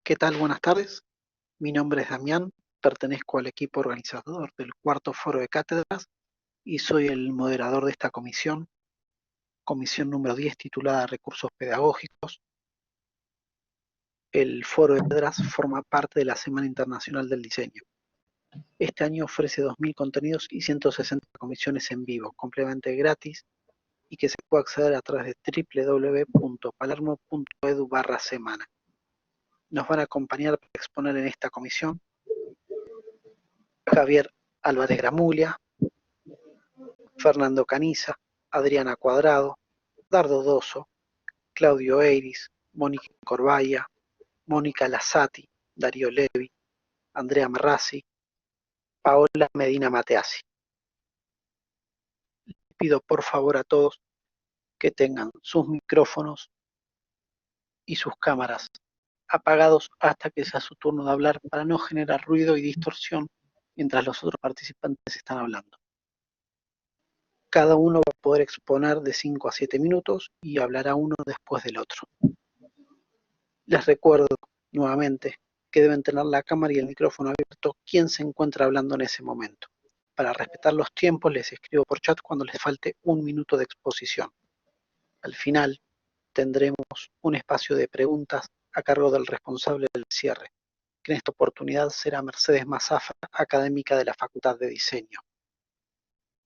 ¿Qué tal? Buenas tardes. Mi nombre es Damián, pertenezco al equipo organizador del cuarto foro de cátedras y soy el moderador de esta comisión número 10 titulada Recursos Pedagógicos. El foro de cátedras forma parte de la Semana Internacional del Diseño. Este año ofrece 2000 contenidos y 160 comisiones en vivo, completamente gratis y que se puede acceder a través de www.palermo.edu/semana. Nos van a acompañar para exponer en esta comisión Javier Álvarez Gramulia, Fernando Caniza, Adriana Cuadrado, Dardo Dosso, Claudio Eiris, Mónica Corbaya, Mónica Lasati, Darío Levi, Andrea Marrazzi, Paola Medina Mateasi. Les pido por favor a todos que tengan sus micrófonos y sus cámaras apagados hasta que sea su turno de hablar para no generar ruido y distorsión mientras los otros participantes están hablando. Cada uno va a poder exponer de 5 a 7 minutos y hablará uno después del otro. Les recuerdo nuevamente que deben tener la cámara y el micrófono abierto quien se encuentra hablando en ese momento. Para respetar los tiempos les escribo por chat cuando les falte 1 minuto de exposición. Al final tendremos un espacio de preguntas a cargo del responsable del cierre, que en esta oportunidad será Mercedes Mazafra, académica de la Facultad de Diseño.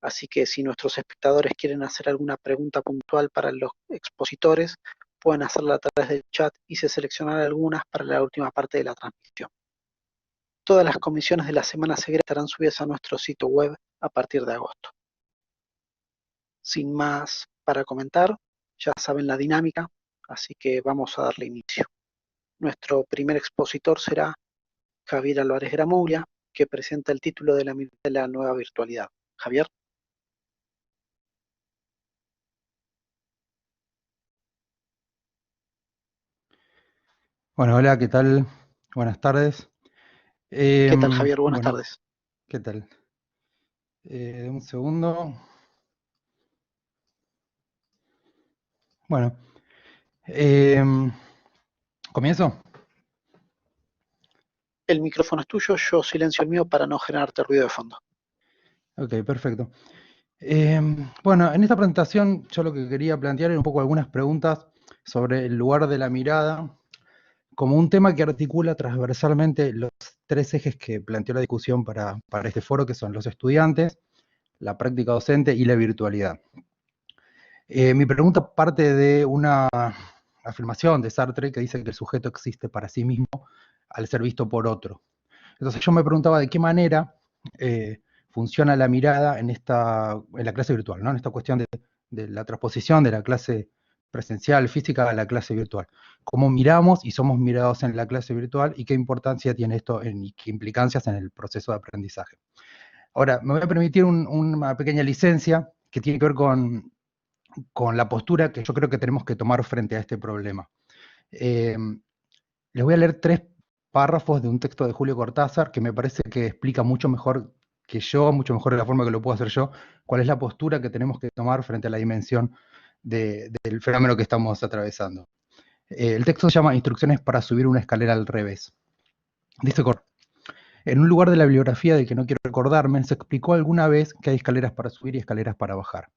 Así que si nuestros espectadores quieren hacer alguna pregunta puntual para los expositores, pueden hacerla a través del chat y se seleccionarán algunas para la última parte de la transmisión. Todas las comisiones de la Semana Seguera estarán subidas a nuestro sitio web a partir de agosto. Sin más para comentar, ya saben la dinámica, así que vamos a darle inicio. Nuestro primer expositor será Javier Álvarez Gramulia, que presenta el título de la nueva virtualidad. Javier. Bueno, hola, ¿qué tal? Buenas tardes. ¿Qué tal, Javier? Buenas Bueno, tardes. ¿qué tal? Un segundo. Bueno, ¿comienzo? El micrófono es tuyo, yo silencio el mío para no generarte ruido de fondo. Ok, perfecto. Bueno, en esta presentación yo lo que quería plantear era un poco algunas preguntas sobre el lugar de la mirada como un tema que articula transversalmente los 3 ejes que planteó la discusión para este foro, que son los estudiantes, la práctica docente y la virtualidad. Mi pregunta parte de una afirmación de Sartre que dice que el sujeto existe para sí mismo al ser visto por otro. Entonces yo me preguntaba de qué manera funciona la mirada en la clase virtual, ¿no? En esta cuestión de la transposición de la clase presencial, física, a la clase virtual. Cómo miramos y somos mirados en la clase virtual y qué importancia tiene esto y qué implicancias en el proceso de aprendizaje. Ahora, me voy a permitir una pequeña licencia que tiene que ver con la postura que yo creo que tenemos que tomar frente a este problema. Les voy a leer 3 párrafos de un texto de Julio Cortázar que me parece que explica mucho mejor que yo, mucho mejor de la forma que lo puedo hacer yo, cuál es la postura que tenemos que tomar frente a la dimensión del fenómeno que estamos atravesando. El texto se llama Instrucciones para subir una escalera al revés. Dice Cortázar: en un lugar de la bibliografía del que no quiero recordarme, se explicó alguna vez que hay escaleras para subir y escaleras para bajar.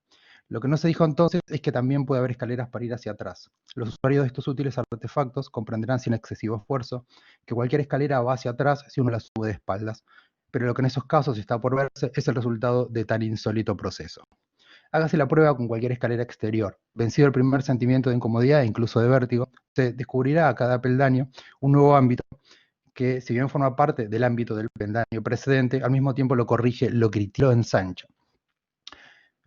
Lo que no se dijo entonces es que también puede haber escaleras para ir hacia atrás. Los usuarios de estos útiles artefactos comprenderán sin excesivo esfuerzo que cualquier escalera va hacia atrás si uno la sube de espaldas, pero lo que en esos casos está por verse es el resultado de tan insólito proceso. Hágase la prueba con cualquier escalera exterior. Vencido el primer sentimiento de incomodidad e incluso de vértigo, se descubrirá a cada peldaño un nuevo ámbito que, si bien forma parte del ámbito del peldaño precedente, al mismo tiempo lo corrige, lo critica, lo ensancha.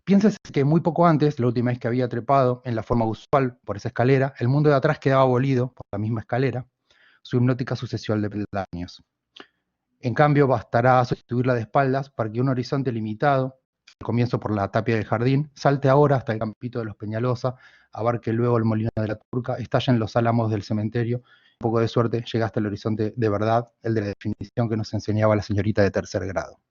Pienses que muy poco antes, la última vez que había trepado en la forma usual por esa escalera, el mundo de atrás quedaba abolido por la misma escalera, su hipnótica sucesión de peldaños. En cambio, bastará sustituirla de espaldas para que un horizonte limitado, al comienzo por la tapia del jardín, salte ahora hasta el campito de los Peñalosa, abarque luego el molino de la Turca, estallen los álamos del cementerio, un poco de suerte llega hasta el horizonte de verdad, el de la definición que nos enseñaba la señorita de 3er grado.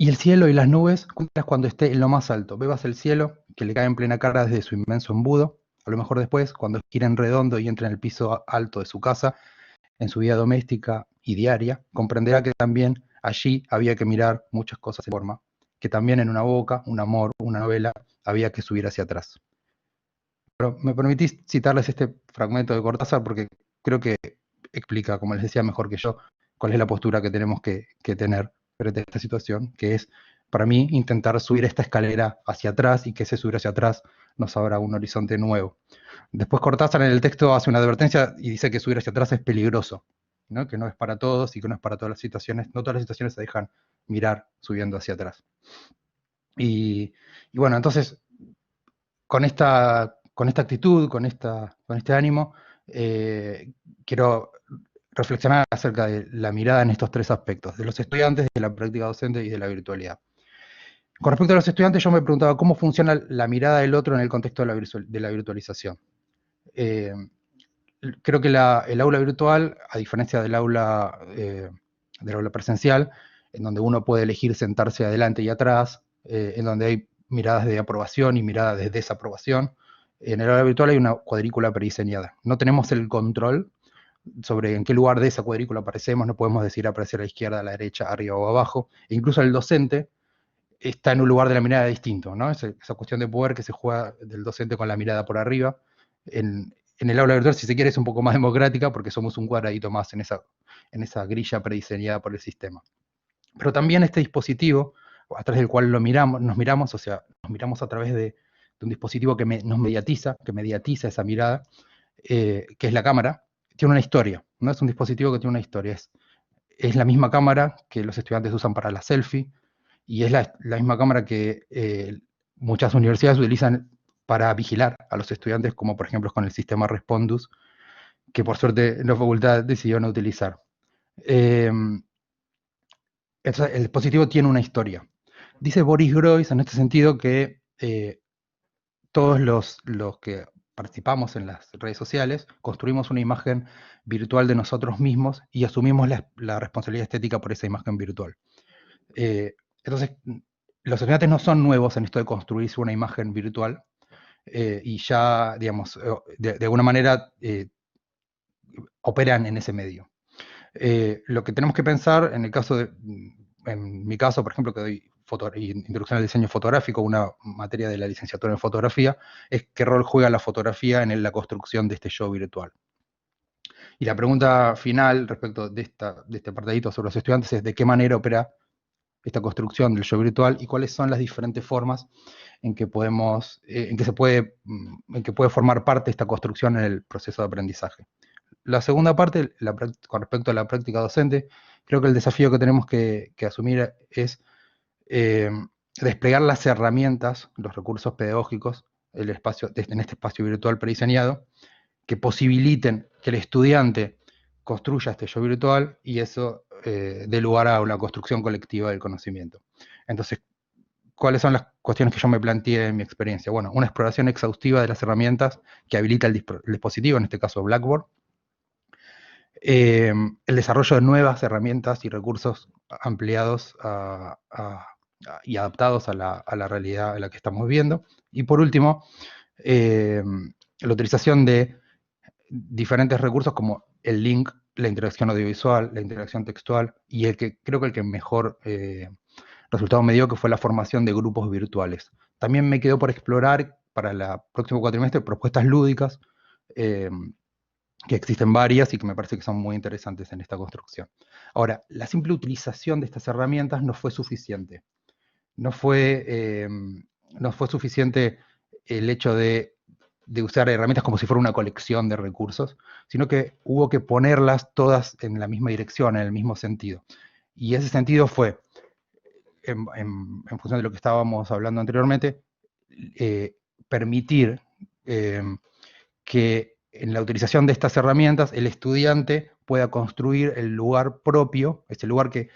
Y el cielo y las nubes, cuentas cuando esté en lo más alto. Bebas el cielo, que le cae en plena cara desde su inmenso embudo, A lo mejor después, cuando gire en redondo y entre en el piso alto de su casa, en su vida doméstica y diaria, comprenderá que también allí había que mirar muchas cosas de forma, que también en una boca, un amor, una novela, había que subir hacia atrás. Pero me permitís citarles este fragmento de Cortázar porque creo que explica, como les decía, mejor que yo, cuál es la postura que tenemos que tener frente a esta situación, que es, para mí, intentar subir esta escalera hacia atrás y que ese subir hacia atrás nos abra un horizonte nuevo. Después Cortázar en el texto hace una advertencia y dice que subir hacia atrás es peligroso, ¿no? Que no es para todos y que no es para todas las situaciones, no todas las situaciones se dejan mirar subiendo hacia atrás. Y bueno, entonces, con esta actitud, con este ánimo, quiero reflexionar acerca de la mirada en estos tres aspectos, de los estudiantes, de la práctica docente y de la virtualidad. Con respecto a los estudiantes, yo me preguntaba cómo funciona la mirada del otro en el contexto de la virtualización. Creo que el aula virtual, a diferencia del aula presencial, en donde uno puede elegir sentarse adelante y atrás, en donde hay miradas de aprobación y miradas de desaprobación, en el aula virtual hay una cuadrícula prediseñada. No tenemos el control sobre en qué lugar de esa cuadrícula aparecemos, no podemos decir aparecer a la izquierda, a la derecha, arriba o abajo. E incluso el docente está en un lugar de la mirada distinto, ¿no? Esa cuestión de poder que se juega del docente con la mirada por arriba. En el aula virtual, si se quiere, es un poco más democrática porque somos un cuadradito más en esa grilla prediseñada por el sistema. Pero también este dispositivo, a través del cual nos miramos, o sea, nos miramos a través de un dispositivo que nos mediatiza, esa mirada, que es la cámara, tiene una historia, ¿no? Es un dispositivo que tiene una historia. Es la misma cámara que los estudiantes usan para la selfie, y es la misma cámara que muchas universidades utilizan para vigilar a los estudiantes, como por ejemplo con el sistema Respondus, que por suerte la facultad decidió no utilizar. El dispositivo tiene una historia. Dice Boris Groys en este sentido que todos los que participamos en las redes sociales construimos una imagen virtual de nosotros mismos y asumimos la responsabilidad estética por esa imagen virtual. Entonces, los estudiantes no son nuevos en esto de construirse una imagen virtual y ya, digamos, de alguna manera operan en ese medio. Lo que tenemos que pensar en mi caso, por ejemplo, que doy introducción al diseño fotográfico, una materia de la licenciatura en fotografía, es qué rol juega la fotografía en la construcción de este yo virtual. Y la pregunta final respecto de este apartadito sobre los estudiantes es de qué manera opera esta construcción del yo virtual y cuáles son las diferentes formas en que puede formar parte esta construcción en el proceso de aprendizaje. La segunda parte, con respecto a la práctica docente, creo que el desafío que tenemos que asumir es desplegar las herramientas, los recursos pedagógicos, en este espacio virtual prediseñado, que posibiliten que el estudiante construya este yo virtual y eso dé lugar a una construcción colectiva del conocimiento. Entonces, ¿cuáles son las cuestiones que yo me planteé en mi experiencia? Bueno, una exploración exhaustiva de las herramientas que habilita el dispositivo, en este caso Blackboard, el desarrollo de nuevas herramientas y recursos ampliados y adaptados a la realidad en la que estamos viviendo. Y por último, la utilización de diferentes recursos como el link, la interacción audiovisual, la interacción textual, y creo que el que mejor resultado me dio que fue la formación de grupos virtuales. También me quedó por explorar para el próximo cuatrimestre propuestas lúdicas, que existen varias y que me parece que son muy interesantes en esta construcción. Ahora, la simple utilización de estas herramientas no fue suficiente. No fue suficiente el hecho de usar herramientas como si fuera una colección de recursos, sino que hubo que ponerlas todas en la misma dirección, en el mismo sentido. Y ese sentido fue, en función de lo que estábamos hablando anteriormente, permitir que en la utilización de estas herramientas el estudiante pueda construir el lugar propio, ese lugar que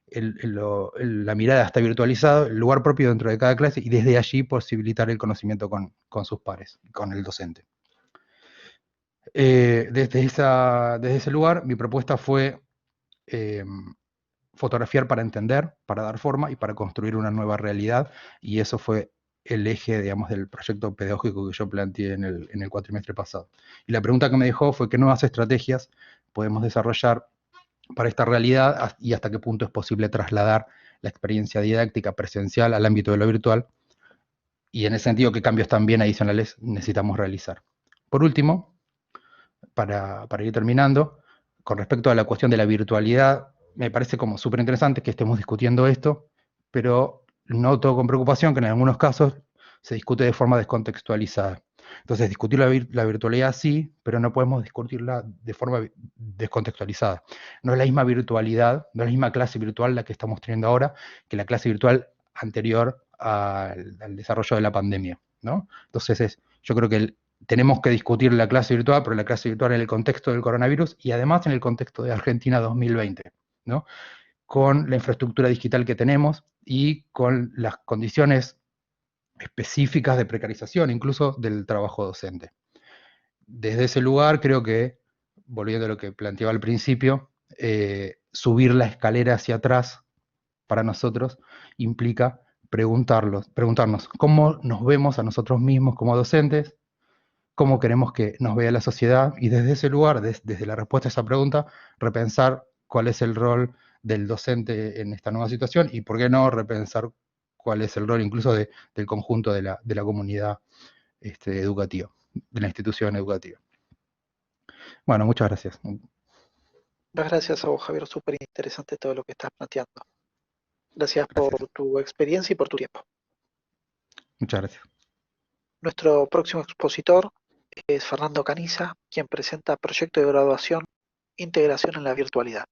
la mirada está virtualizado, el lugar propio dentro de cada clase y desde allí posibilitar el conocimiento con sus pares, con el docente. Desde ese lugar mi propuesta fue fotografiar para entender, para dar forma y para construir una nueva realidad, y eso fue el eje, digamos, del proyecto pedagógico que yo planteé en el cuatrimestre pasado. Y la pregunta que me dejó fue qué nuevas estrategias podemos desarrollar para esta realidad y hasta qué punto es posible trasladar la experiencia didáctica presencial al ámbito de lo virtual, y en ese sentido qué cambios también adicionales necesitamos realizar. Por último, para ir terminando, con respecto a la cuestión de la virtualidad, me parece como súper interesante que estemos discutiendo esto, pero noto con preocupación que en algunos casos se discute de forma descontextualizada. Entonces, discutir la virtualidad sí, pero no podemos discutirla de forma descontextualizada. No es la misma virtualidad, no es la misma clase virtual la que estamos teniendo ahora que la clase virtual anterior al desarrollo de la pandemia, ¿no? Entonces, yo creo que tenemos que discutir la clase virtual, pero la clase virtual en el contexto del coronavirus y además en el contexto de Argentina 2020, ¿no? Con la infraestructura digital que tenemos y con las condiciones específicas de precarización, incluso del trabajo docente. Desde ese lugar creo que, volviendo a lo que planteaba al principio, subir la escalera hacia atrás para nosotros implica preguntarnos cómo nos vemos a nosotros mismos como docentes, cómo queremos que nos vea la sociedad, y desde ese lugar, desde la respuesta a esa pregunta, repensar cuál es el rol del docente en esta nueva situación y, por qué no, repensar cuál es el rol incluso del conjunto de la comunidad educativa, de la institución educativa. Bueno, muchas gracias. Muchas gracias a vos, Javier, súper interesante todo lo que estás planteando. Gracias por Gracias. tu experiencia y por tu tiempo. Muchas gracias. Nuestro próximo expositor es Fernando Caniza, quien presenta Proyecto de Graduación, Integración en la Virtualidad.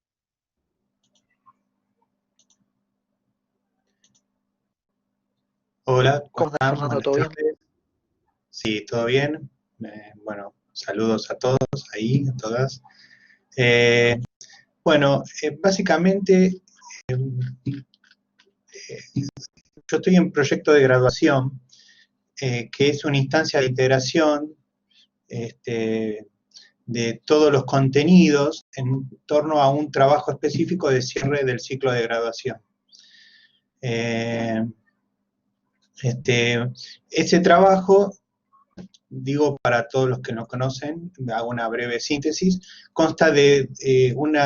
Hola, ¿cómo ¿Cómo andás, están? Fernando? Buenas ¿Todo bien? tardes. Sí, todo bien. Bueno, saludos a todos ahí, a todas. Básicamente, yo estoy en proyecto de graduación, que es una instancia de integración de todos los contenidos en torno a un trabajo específico de cierre del ciclo de graduación. Ese trabajo, digo para todos los que no conocen, hago una breve síntesis, consta de un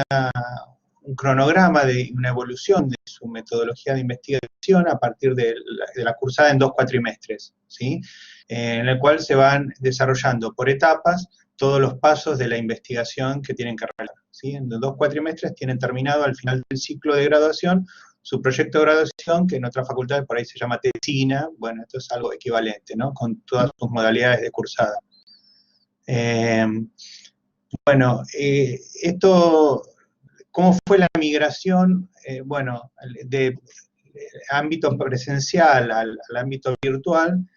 cronograma de una evolución de su metodología de investigación a partir de la cursada en 2 cuatrimestres, ¿sí? En el cual se van desarrollando por etapas todos los pasos de la investigación que tienen que realizar, ¿sí? En 2 cuatrimestres tienen terminado al final del ciclo de graduación su proyecto de graduación, que en otras facultades por ahí se llama tesina. Bueno, esto es algo equivalente, ¿no? Con todas sus modalidades de cursada. ¿Cómo fue la migración? De ámbito presencial al ámbito virtual,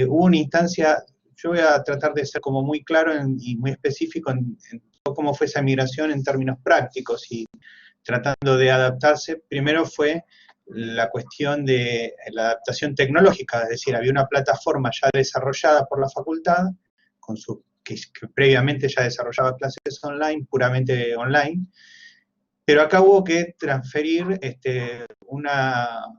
hubo una instancia. Yo voy a tratar de ser como muy claro y muy específico en cómo fue esa migración en términos prácticos y tratando de adaptarse. Primero fue la cuestión de la adaptación tecnológica, es decir, había una plataforma ya desarrollada por la facultad, que previamente ya desarrollaba clases online, puramente online, pero acá hubo que transferir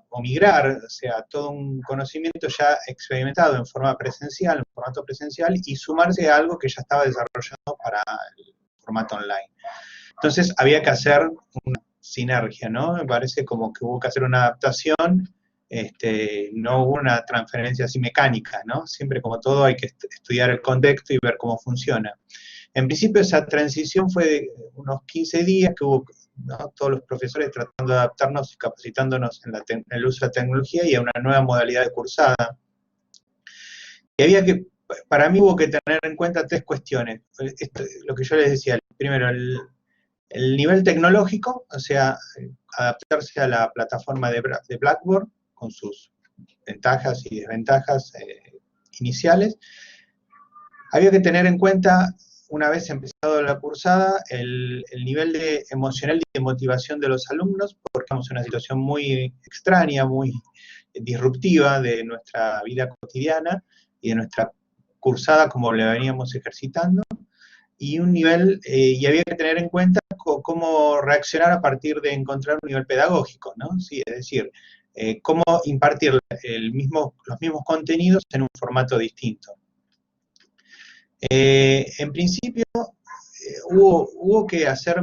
o migrar, o sea, todo un conocimiento ya experimentado en forma presencial, en formato presencial, y sumarse a algo que ya estaba desarrollado para el formato online. Entonces había que hacer una sinergia, ¿no? Me parece como que hubo que hacer una adaptación, no hubo una transferencia así mecánica, ¿no? Siempre, como todo, hay que estudiar el contexto y ver cómo funciona. En principio esa transición fue de unos 15 días que hubo, ¿no? Todos los profesores tratando de adaptarnos y capacitándonos en el uso de la tecnología y a una nueva modalidad de cursada. Y para mí hubo que tener en cuenta 3 cuestiones. Lo que yo les decía, primero, el nivel tecnológico, o sea, adaptarse a la plataforma de Blackboard con sus ventajas y desventajas iniciales. Había que tener en cuenta, una vez empezado la cursada, el nivel emocional y de motivación de los alumnos, porque estamos en una situación muy extraña, muy disruptiva de nuestra vida cotidiana y de nuestra cursada como la veníamos ejercitando. Y había que tener en cuenta cómo reaccionar a partir de encontrar un nivel pedagógico, ¿no? Sí, es decir, cómo impartir los mismos contenidos en un formato distinto. En principio, hubo que hacer,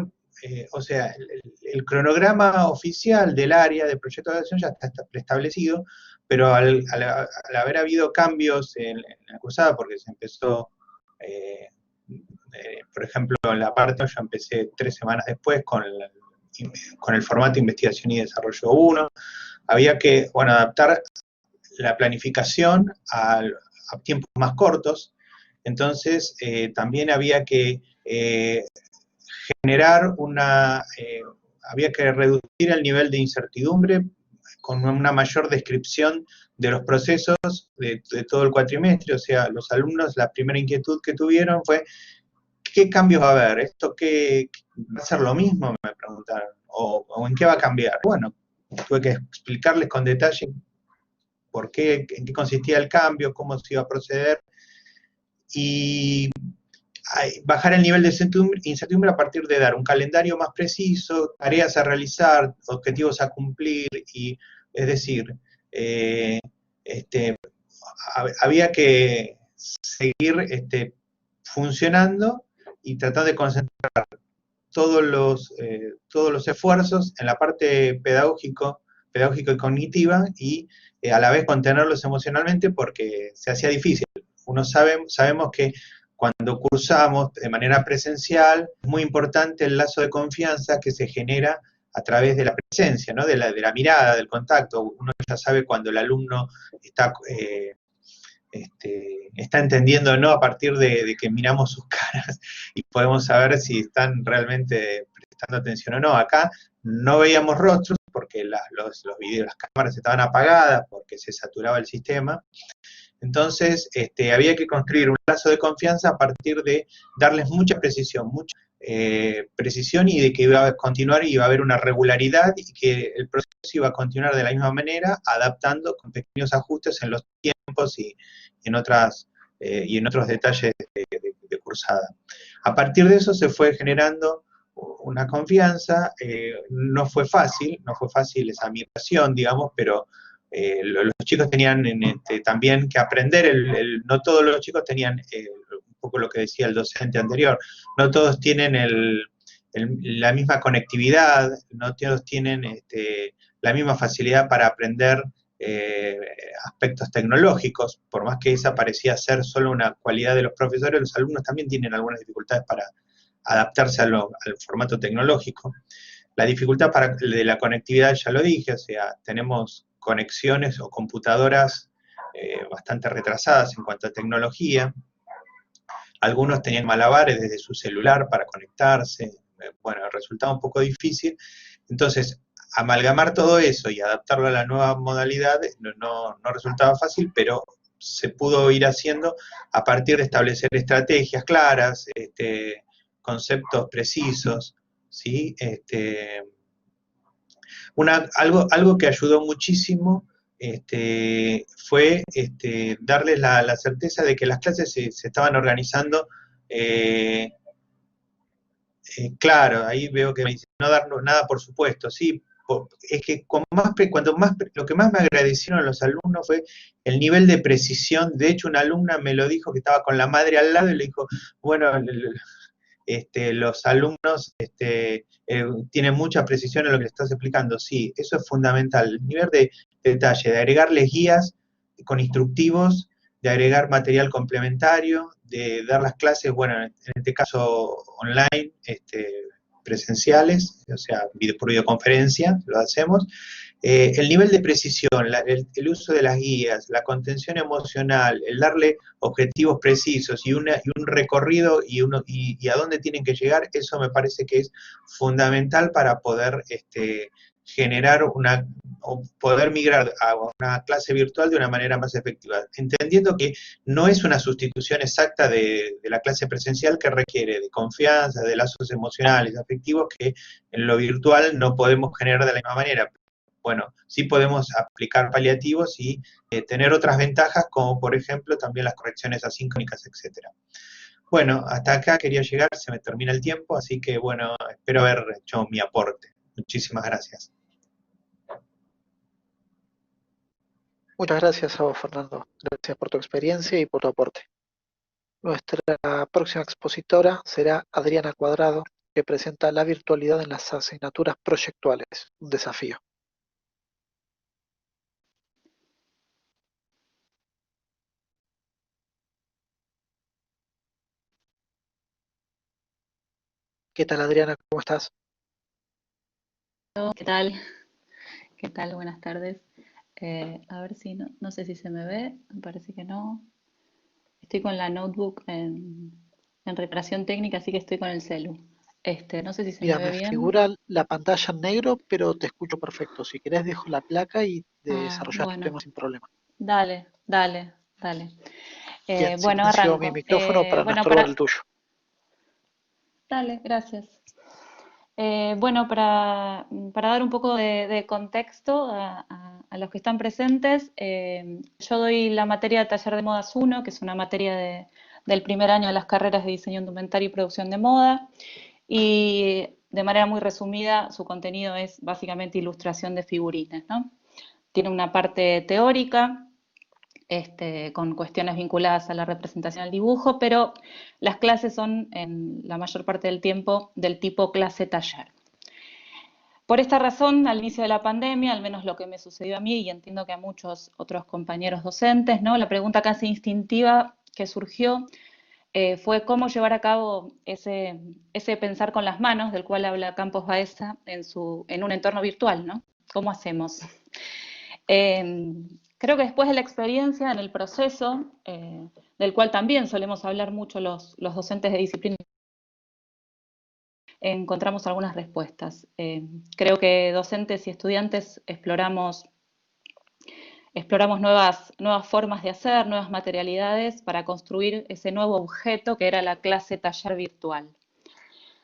o sea, el cronograma oficial del área de proyecto de acción ya está preestablecido, pero al haber habido cambios en la cursada, porque se empezó, por ejemplo, en la parte, yo empecé 3 semanas después con el formato investigación y desarrollo 1, había que, bueno, adaptar la planificación a tiempos más cortos. Entonces, también había que generar había que reducir el nivel de incertidumbre con una mayor descripción de los procesos de todo el cuatrimestre. O sea, los alumnos, la primera inquietud que tuvieron fue, ¿qué cambios va a haber? ¿Esto va a ser lo mismo? Me preguntaron. ¿O en qué va a cambiar? Bueno, tuve que explicarles con detalle por qué, en qué consistía el cambio, cómo se iba a proceder, y bajar el nivel de incertidumbre a partir de dar un calendario más preciso, tareas a realizar, objetivos a cumplir, y es decir, había que seguir funcionando y tratar de concentrar todos los esfuerzos en la parte pedagógico y cognitiva, y a la vez contenerlos emocionalmente, porque se hacía difícil. Sabemos que cuando cursamos de manera presencial, es muy importante el lazo de confianza que se genera a través de la presencia, ¿no? de la mirada, del contacto. Uno ya sabe cuando el alumno está entendiendo o no a partir de que miramos sus caras, y podemos saber si están realmente prestando atención o no. Acá no veíamos rostros porque los videos, las cámaras estaban apagadas, porque se saturaba el sistema. Entonces, había que construir un lazo de confianza a partir de darles mucha precisión, y de que iba a continuar y iba a haber una regularidad, y que el proceso iba a continuar de la misma manera, adaptando con pequeños ajustes en los tiempos y en otros detalles de cursada. A partir de eso se fue generando una confianza. No fue fácil esa migración, digamos, pero los chicos tenían también que aprender, no todos los chicos tenían, un poco lo que decía el docente anterior, no todos tienen la misma conectividad, no todos tienen la misma facilidad para aprender aspectos tecnológicos. Por más que esa parecía ser solo una cualidad de los profesores, los alumnos también tienen algunas dificultades para adaptarse al formato tecnológico. La dificultad de la conectividad, ya lo dije, o sea, tenemos conexiones o computadoras bastante retrasadas en cuanto a tecnología. Algunos tenían malabares desde su celular para conectarse. Bueno, resultaba un poco difícil. Entonces, amalgamar todo eso y adaptarlo a la nueva modalidad no resultaba fácil, pero se pudo ir haciendo a partir de establecer estrategias claras, conceptos precisos, ¿sí? Algo que ayudó muchísimo fue darles la certeza de que las clases se estaban organizando. Claro, ahí veo que me dicen, no dar nada por supuesto, sí. Es que lo que más me agradecieron los alumnos fue el nivel de precisión. De hecho, una alumna me lo dijo, que estaba con la madre al lado, y le dijo, bueno, los alumnos tienen mucha precisión en lo que le estás explicando. Sí, eso es fundamental. El nivel de detalle, de agregarles guías con instructivos, de agregar material complementario, de dar las clases, bueno, en este caso online, presenciales, o sea, por videoconferencia, lo hacemos. El nivel de precisión, el uso de las guías, la contención emocional, el darle objetivos precisos y un recorrido y a dónde tienen que llegar, eso me parece que es fundamental para poder generar o poder migrar a una clase virtual de una manera más efectiva, entendiendo que no es una sustitución exacta de la clase presencial, que requiere de confianza, de lazos emocionales, afectivos, que en lo virtual no podemos generar de la misma manera. Bueno, sí podemos aplicar paliativos y tener otras ventajas, como por ejemplo también las correcciones asíncronas, etc. Bueno, hasta acá quería llegar, se me termina el tiempo, así que bueno, espero haber hecho mi aporte. Muchísimas gracias. Muchas gracias a vos, Fernando. Gracias por tu experiencia y por tu aporte. Nuestra próxima expositora será Adriana Cuadrado, que presenta la virtualidad en las asignaturas proyectuales, un desafío. ¿Qué tal, Adriana? ¿Cómo estás? ¿Qué tal? ¿Qué tal? Buenas tardes. A ver si no sé si se me ve, me parece que no. Estoy con la notebook en reparación técnica, así que estoy con el celu. No sé si se me Mira, ve me bien. figura la pantalla en negro, pero te escucho perfecto. Si querés, dejo la placa y Ah, desarrollas tu bueno, tema sin problema. dale. Bien, Bueno, silencio mi arranco. micrófono para no Bueno, estorbar el tuyo. dale, gracias. Bueno, para dar un poco de contexto a los que están presentes, yo doy la materia de Taller de Modas 1, que es una materia del primer año de las carreras de Diseño Indumentario y Producción de Moda, y de manera muy resumida, su contenido es básicamente ilustración de figurines, ¿no? Tiene una parte teórica, con cuestiones vinculadas a la representación del dibujo, pero las clases son en la mayor parte del tiempo del tipo clase-taller. Por esta razón, al inicio de la pandemia, al menos lo que me sucedió a mí y entiendo que a muchos otros compañeros docentes, ¿no? La pregunta casi instintiva que surgió fue cómo llevar a cabo ese pensar con las manos del cual habla Campos Baeza en un entorno virtual, ¿no? ¿Cómo hacemos? Creo que después de la experiencia en el proceso, del cual también solemos hablar mucho los docentes de disciplina, encontramos algunas respuestas. Creo que docentes y estudiantes exploramos nuevas formas de hacer, nuevas materialidades para construir ese nuevo objeto que era la clase taller virtual.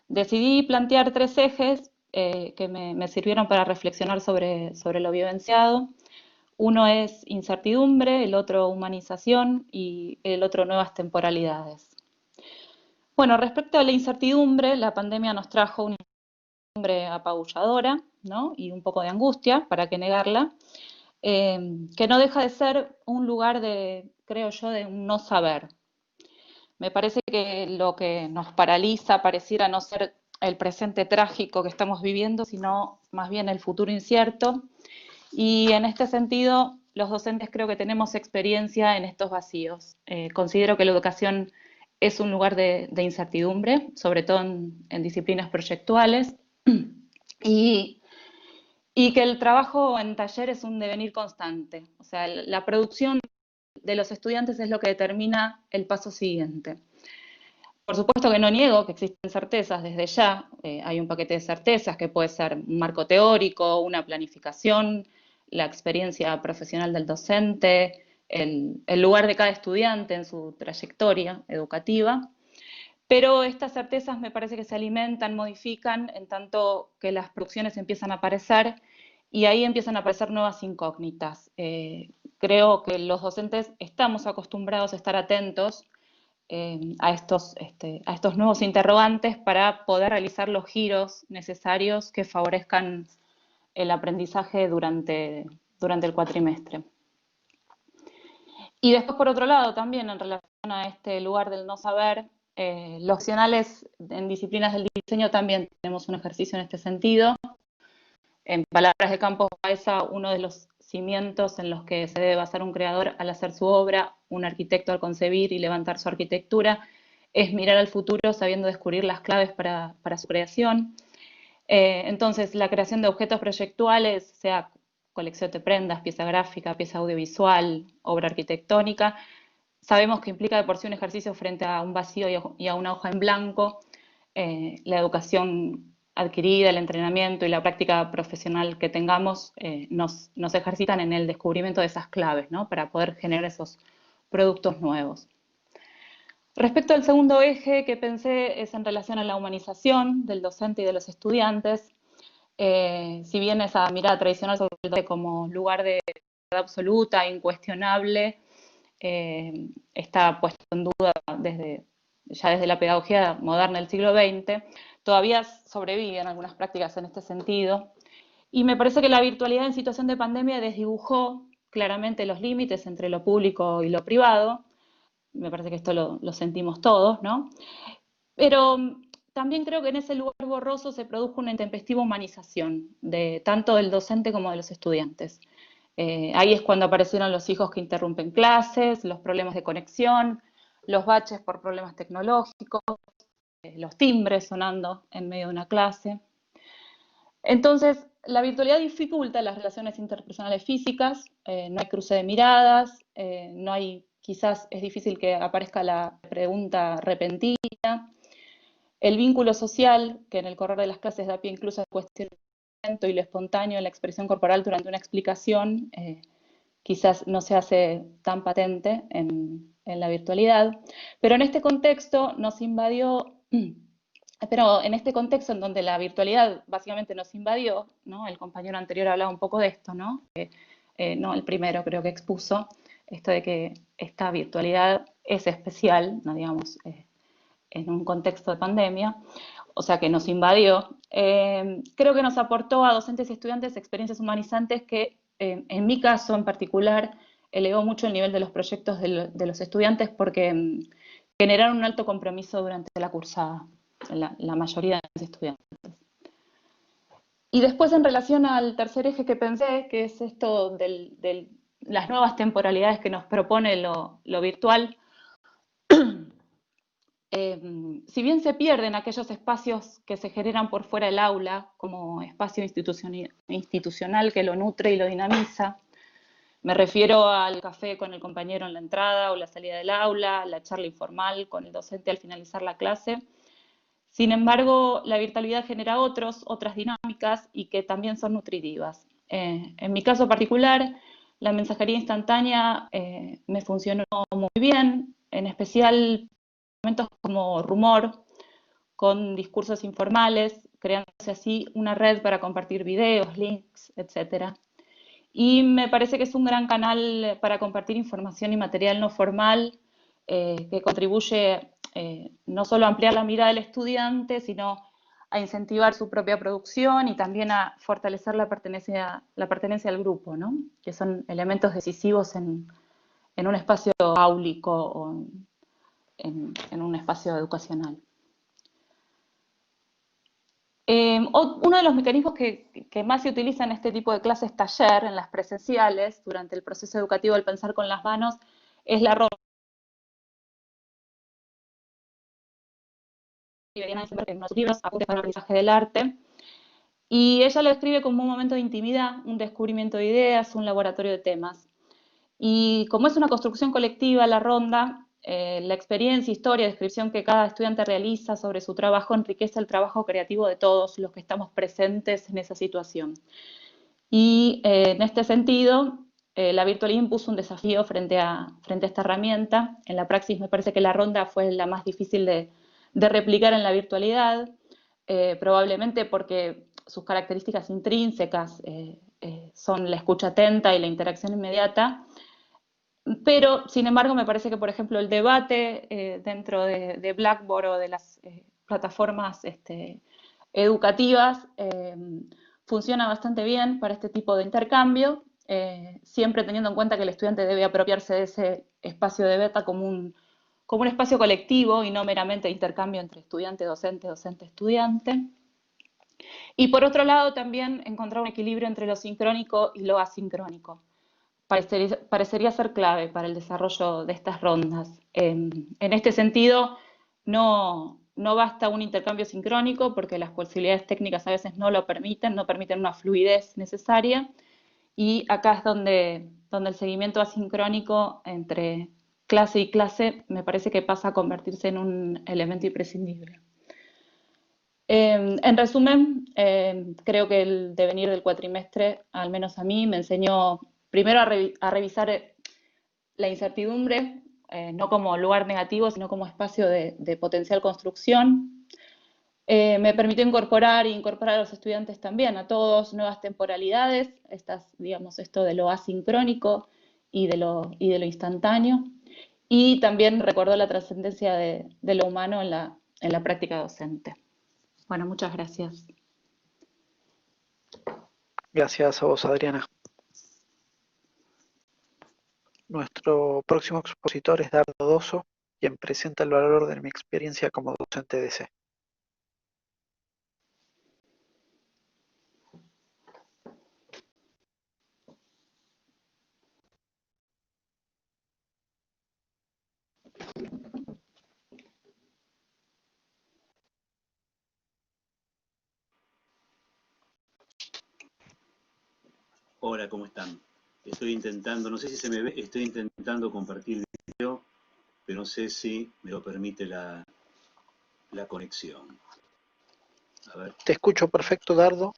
Decidí plantear 3 ejes que me sirvieron para reflexionar sobre lo vivenciado. Uno es incertidumbre, el otro humanización y el otro nuevas temporalidades. Bueno, respecto a la incertidumbre, la pandemia nos trajo una incertidumbre apabulladora, ¿no? Y un poco de angustia, para qué negarla, que no deja de ser un lugar creo yo, de un no saber. Me parece que lo que nos paraliza pareciera no ser el presente trágico que estamos viviendo, sino más bien el futuro incierto. Y en este sentido, los docentes creo que tenemos experiencia en estos vacíos. Considero que la educación es un lugar de incertidumbre, sobre todo en disciplinas proyectuales, y, y que el trabajo en taller es un devenir constante. O sea, la producción de los estudiantes es lo que determina el paso siguiente. Por supuesto que no niego que existen certezas desde ya, hay un paquete de certezas que puede ser un marco teórico, una planificación, la experiencia profesional del docente, el lugar de cada estudiante en su trayectoria educativa, pero estas certezas me parece que se alimentan, modifican en tanto que las producciones empiezan a aparecer y ahí empiezan a aparecer nuevas incógnitas. Creo que los docentes estamos acostumbrados a estar atentos a estos nuevos interrogantes para poder realizar los giros necesarios que favorezcan el aprendizaje durante el cuatrimestre. Y después, por otro lado, también en relación a este lugar del no saber, los opcionales en disciplinas del diseño también tenemos un ejercicio en este sentido. En palabras de Campos Baeza, uno de los cimientos en los que se debe basar un creador al hacer su obra, un arquitecto al concebir y levantar su arquitectura, es mirar al futuro sabiendo descubrir las claves para su creación. Entonces, la creación de objetos proyectuales, sea colección de prendas, pieza gráfica, pieza audiovisual, obra arquitectónica, sabemos que implica de por sí un ejercicio frente a un vacío y a una hoja en blanco. La educación adquirida, el entrenamiento y la práctica profesional que tengamos nos ejercitan en el descubrimiento de esas claves, ¿no? Para poder generar esos productos nuevos. Respecto al segundo eje que pensé es en relación a la humanización del docente y de los estudiantes. Si bien esa mirada tradicional sobre el docente como lugar de verdad absoluta, incuestionable, está puesto en duda ya desde la pedagogía moderna del siglo XX, todavía sobreviven algunas prácticas en este sentido. Y me parece que la virtualidad en situación de pandemia desdibujó claramente los límites entre lo público y lo privado. Me parece que esto lo sentimos todos, ¿no? Pero también creo que en ese lugar borroso se produjo una intempestiva humanización, tanto del docente como de los estudiantes. Ahí es cuando aparecieron los hijos que interrumpen clases, los problemas de conexión, los baches por problemas tecnológicos, los timbres sonando en medio de una clase. Entonces, la virtualidad dificulta las relaciones interpersonales físicas, no hay cruce de miradas, quizás es difícil que aparezca la pregunta repentina. El vínculo social, que en el correr de las clases da pie incluso al cuestionamiento y lo espontáneo en la expresión corporal durante una explicación, quizás no se hace tan patente en la virtualidad. Pero en este contexto nos invadió, pero en este contexto en donde la virtualidad básicamente nos invadió, ¿no? El compañero anterior hablaba un poco de esto, ¿no? No el primero creo que expuso, esto de que esta virtualidad es especial, no digamos, en un contexto de pandemia, o sea que nos invadió. Creo que nos aportó a docentes y estudiantes experiencias humanizantes que, en mi caso en particular, elevó mucho el nivel de los proyectos de los estudiantes porque generaron un alto compromiso durante la cursada, la mayoría de los estudiantes. Y después, en relación al tercer eje que pensé, que es esto de las nuevas temporalidades que nos propone lo virtual, si bien se pierden aquellos espacios que se generan por fuera del aula, como espacio institucional que lo nutre y lo dinamiza, me refiero al café con el compañero en la entrada o la salida del aula, la charla informal con el docente al finalizar la clase. Sin embargo, la virtualidad genera otras dinámicas y que también son nutritivas. En mi caso particular, la mensajería instantánea me funcionó muy bien, en especial momentos como Rumor, con discursos informales, creándose así una red para compartir videos, links, etc. Y me parece que es un gran canal para compartir información y material no formal que contribuye no solo a ampliar la mirada del estudiante, sino a incentivar su propia producción y también a fortalecer la pertenencia al grupo, ¿no? Que son elementos decisivos en un espacio áulico o en un espacio educacional. Uno de los mecanismos que más se utiliza en este tipo de clases taller, en las presenciales, durante el proceso educativo del pensar con las manos, es la ronda. En unos libros, Apuntes para el aprendizaje del arte, y ella lo describe como un momento de intimidad, un descubrimiento de ideas, un laboratorio de temas. Y como es una construcción colectiva, la ronda, la experiencia, historia, descripción que cada estudiante realiza sobre su trabajo enriquece el trabajo creativo de todos los que estamos presentes en esa situación. Y en este sentido, la virtualidad impuso un desafío frente a esta herramienta. En la praxis me parece que la ronda fue la más difícil de replicar en la virtualidad, probablemente porque sus características intrínsecas son la escucha atenta y la interacción inmediata, pero, sin embargo, me parece que, por ejemplo, el debate dentro de Blackboard o de las plataformas educativas funciona bastante bien para este tipo de intercambio, siempre teniendo en cuenta que el estudiante debe apropiarse de ese espacio de beta como un espacio colectivo y no meramente de intercambio entre estudiante-docente, docente-estudiante. Y por otro lado, también encontrar un equilibrio entre lo sincrónico y lo asincrónico. Parecería ser clave para el desarrollo de estas rondas. En este sentido, no basta un intercambio sincrónico porque las posibilidades técnicas a veces no lo permiten, no permiten una fluidez necesaria, y acá es donde el seguimiento asincrónico entre clase y clase me parece que pasa a convertirse en un elemento imprescindible. En resumen, creo que el devenir del cuatrimestre, al menos a mí, me enseñó primero a revisar la incertidumbre, no como lugar negativo, sino como espacio de potencial construcción. Me permitió incorporar a los estudiantes también, a todos, nuevas temporalidades, digamos, esto de lo asincrónico y de lo instantáneo. Y también recordó la trascendencia de lo humano en la práctica docente. Bueno, muchas gracias. Gracias a vos, Adriana. Nuestro próximo expositor es Dardo Dosso, quien presenta el valor de mi experiencia como docente de C. Hola, ¿cómo están? Estoy intentando, no sé si se me ve, estoy intentando compartir el video, pero no sé si me lo permite la conexión. A ver, Te escucho perfecto, Dardo.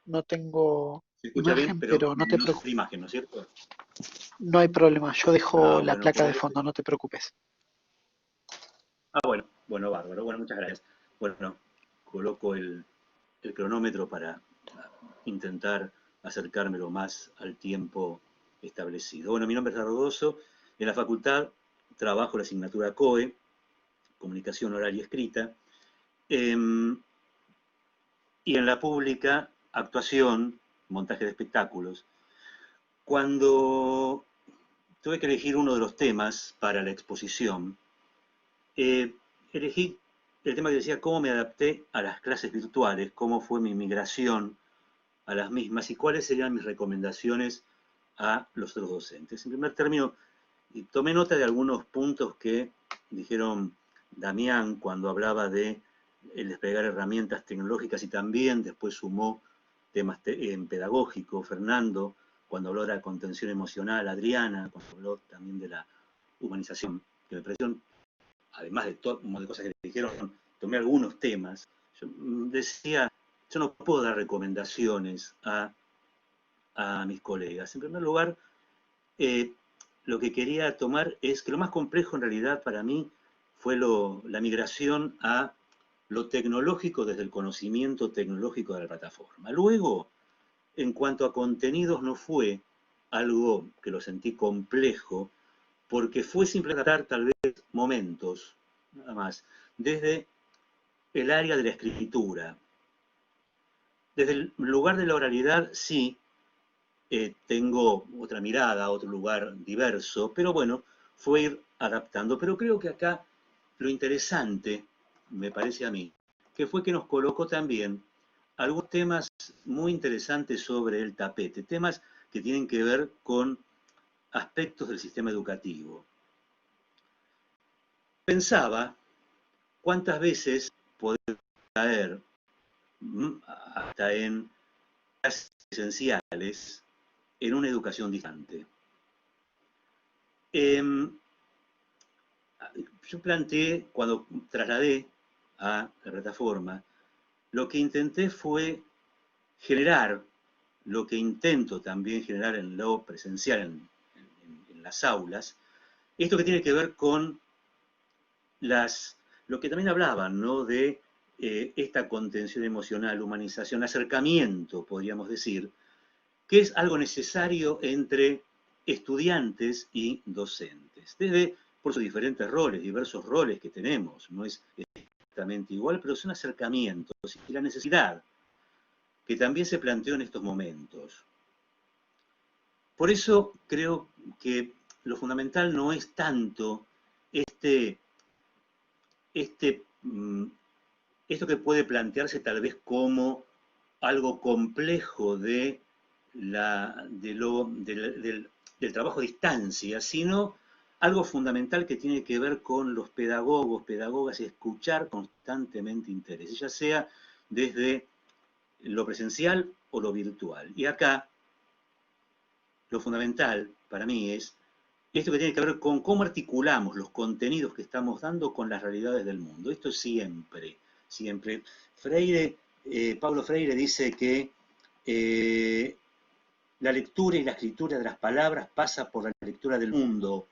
No tengo se escucha bien, imagen, pero pero no te no se preocupes. ve imagen, ¿no es cierto? No hay problema. Yo dejo la Bueno, placa de fondo, no te preocupes. bueno, bárbaro. Bueno, muchas gracias. Bueno, coloco el cronómetro para intentar acercarme lo más al tiempo establecido. Bueno, mi nombre es Dardo. En la facultad trabajo la asignatura COE, Comunicación Oral y Escrita, y en la pública, actuación, montaje de espectáculos. Cuando tuve que elegir uno de los temas para la exposición, elegí el tema que decía cómo me adapté a las clases virtuales, cómo fue mi migración a las mismas y cuáles serían mis recomendaciones a los otros docentes. En primer término, tomé nota de algunos puntos que dijeron Damián cuando hablaba de el desplegar herramientas tecnológicas y también después sumó temas pedagógicos, Fernando, cuando habló de la contención emocional, Adriana, cuando habló también de la humanización, que me pareció, además de todo un montón de cosas que dijeron, tomé algunos temas. Yo decía, yo no puedo dar recomendaciones a mis colegas. En primer lugar, lo que quería tomar es que lo más complejo en realidad para mí fue la migración a lo tecnológico desde el conocimiento tecnológico de la plataforma. Luego, en cuanto a contenidos, no fue algo que lo sentí complejo, porque fue simplemente tratar tal vez momentos, nada más, desde el área de la escritura. Desde el lugar de la oralidad, sí, tengo otra mirada, otro lugar diverso, pero bueno, fue ir adaptando. Pero creo que acá lo interesante, me parece a mí, que fue que nos colocó también algunos temas muy interesantes sobre el tapete, temas que tienen que ver con aspectos del sistema educativo. Pensaba cuántas veces podemos caer hasta en clases esenciales en una educación distante. Yo planteé, cuando trasladé a la plataforma, lo que intenté fue generar, lo que intento también generar en lo presencial, en las aulas, esto que tiene que ver con lo que también hablaban, ¿no? De esta contención emocional, humanización, acercamiento, podríamos decir, que es algo necesario entre estudiantes y docentes. Desde, por sus diferentes roles, diversos roles que tenemos, no es exactamente igual, pero son acercamientos y la necesidad que también se planteó en estos momentos. Por eso creo que lo fundamental no es tanto esto que puede plantearse tal vez como algo complejo del trabajo a distancia, sino algo fundamental que tiene que ver con los pedagogos, pedagogas, escuchar constantemente intereses, ya sea desde lo presencial o lo virtual. Y acá lo fundamental para mí es esto que tiene que ver con cómo articulamos los contenidos que estamos dando con las realidades del mundo. Esto siempre, siempre. Pablo Freire dice que la lectura y la escritura de las palabras pasa por la lectura del mundo.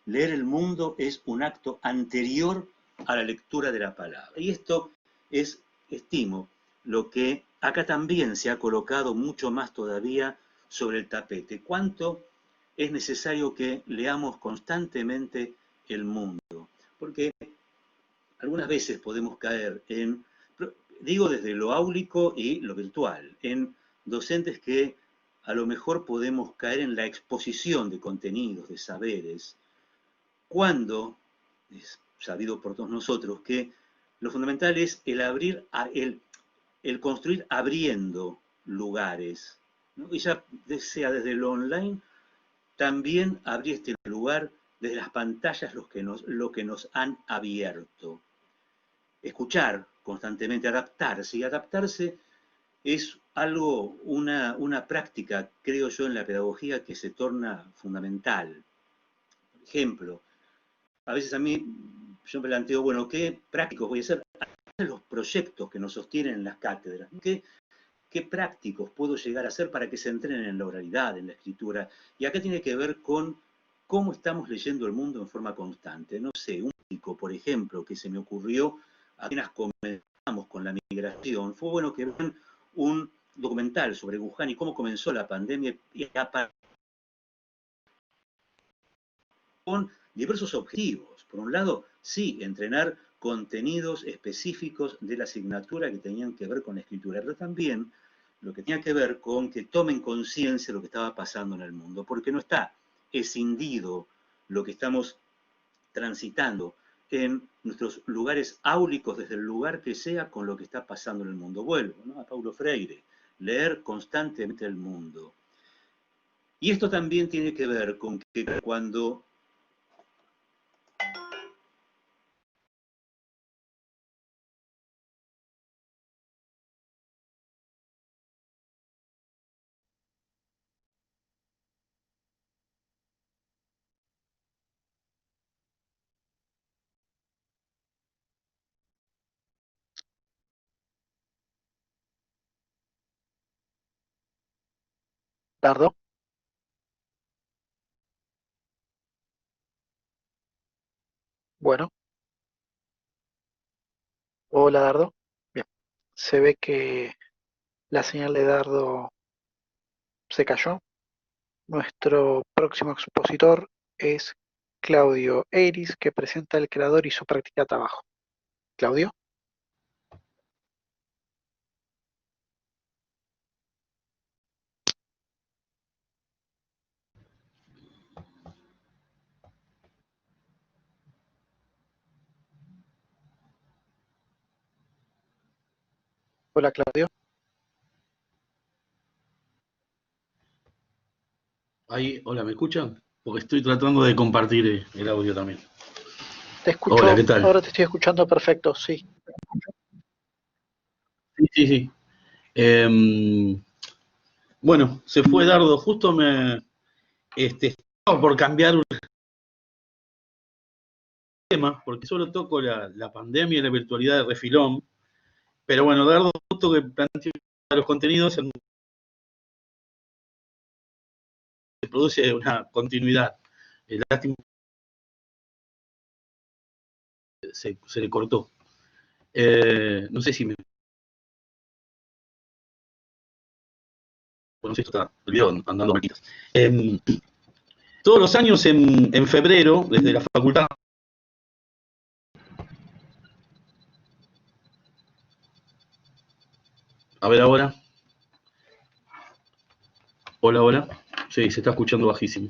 Leer el mundo es un acto anterior a la lectura de la palabra. Y esto es, estimo, lo que acá también se ha colocado mucho más todavía sobre el tapete. ¿Cuánto es necesario que leamos constantemente el mundo? Porque algunas veces podemos caer digo desde lo áulico y lo virtual, en docentes que a lo mejor podemos caer en la exposición de contenidos, de saberes, cuando es sabido por todos nosotros que lo fundamental es el construir abriendo lugares, ¿no? Y ya sea desde lo online, también abrir este lugar desde las pantallas lo que nos han abierto. Escuchar constantemente, adaptarse, y adaptarse es algo, una práctica, creo yo, en la pedagogía que se torna fundamental. Por ejemplo, a veces a mí, yo me planteo, bueno, ¿qué prácticos voy a hacer? Los proyectos que nos sostienen en las cátedras, ¿qué prácticos puedo llegar a hacer para que se entrenen en la oralidad, en la escritura? Y acá tiene que ver con cómo estamos leyendo el mundo en forma constante. No sé, un pico, por ejemplo, que se me ocurrió apenas comenzamos con la migración, fue bueno que vean un documental sobre Wuhan y cómo comenzó la pandemia y con diversos objetivos. Por un lado, sí, entrenar contenidos específicos de la asignatura que tenían que ver con la escritura, pero también lo que tenía que ver con que tomen conciencia de lo que estaba pasando en el mundo, porque no está escindido lo que estamos transitando en nuestros lugares áulicos, desde el lugar que sea, con lo que está pasando en el mundo. Vuelvo, ¿no?, a Paulo Freire, leer constantemente el mundo. Y esto también tiene que ver con que cuando Dardo, bueno, hola Dardo. Bien, se ve que la señal de Dardo se cayó. Nuestro próximo expositor es Claudio Eiris, que presenta El creador y su práctica de trabajo. Claudio. Hola Claudio. Ahí, hola, ¿me escuchan? Porque estoy tratando de compartir el audio también. Te Hola, escucho, ¿qué tal? ahora te estoy escuchando perfecto, sí. Sí. Bueno, se fue Dardo, justo estaba por cambiar un tema, porque solo toco la pandemia y la virtualidad de refilón, pero bueno, Dardo, justo que plantea los contenidos, se produce una continuidad. Lástima, se le cortó. No sé si me... Bueno, no sé si está el video andando vueltitas. Todos los años en febrero, desde la facultad. A ver ahora. Hola, hola. Sí, se está escuchando bajísimo.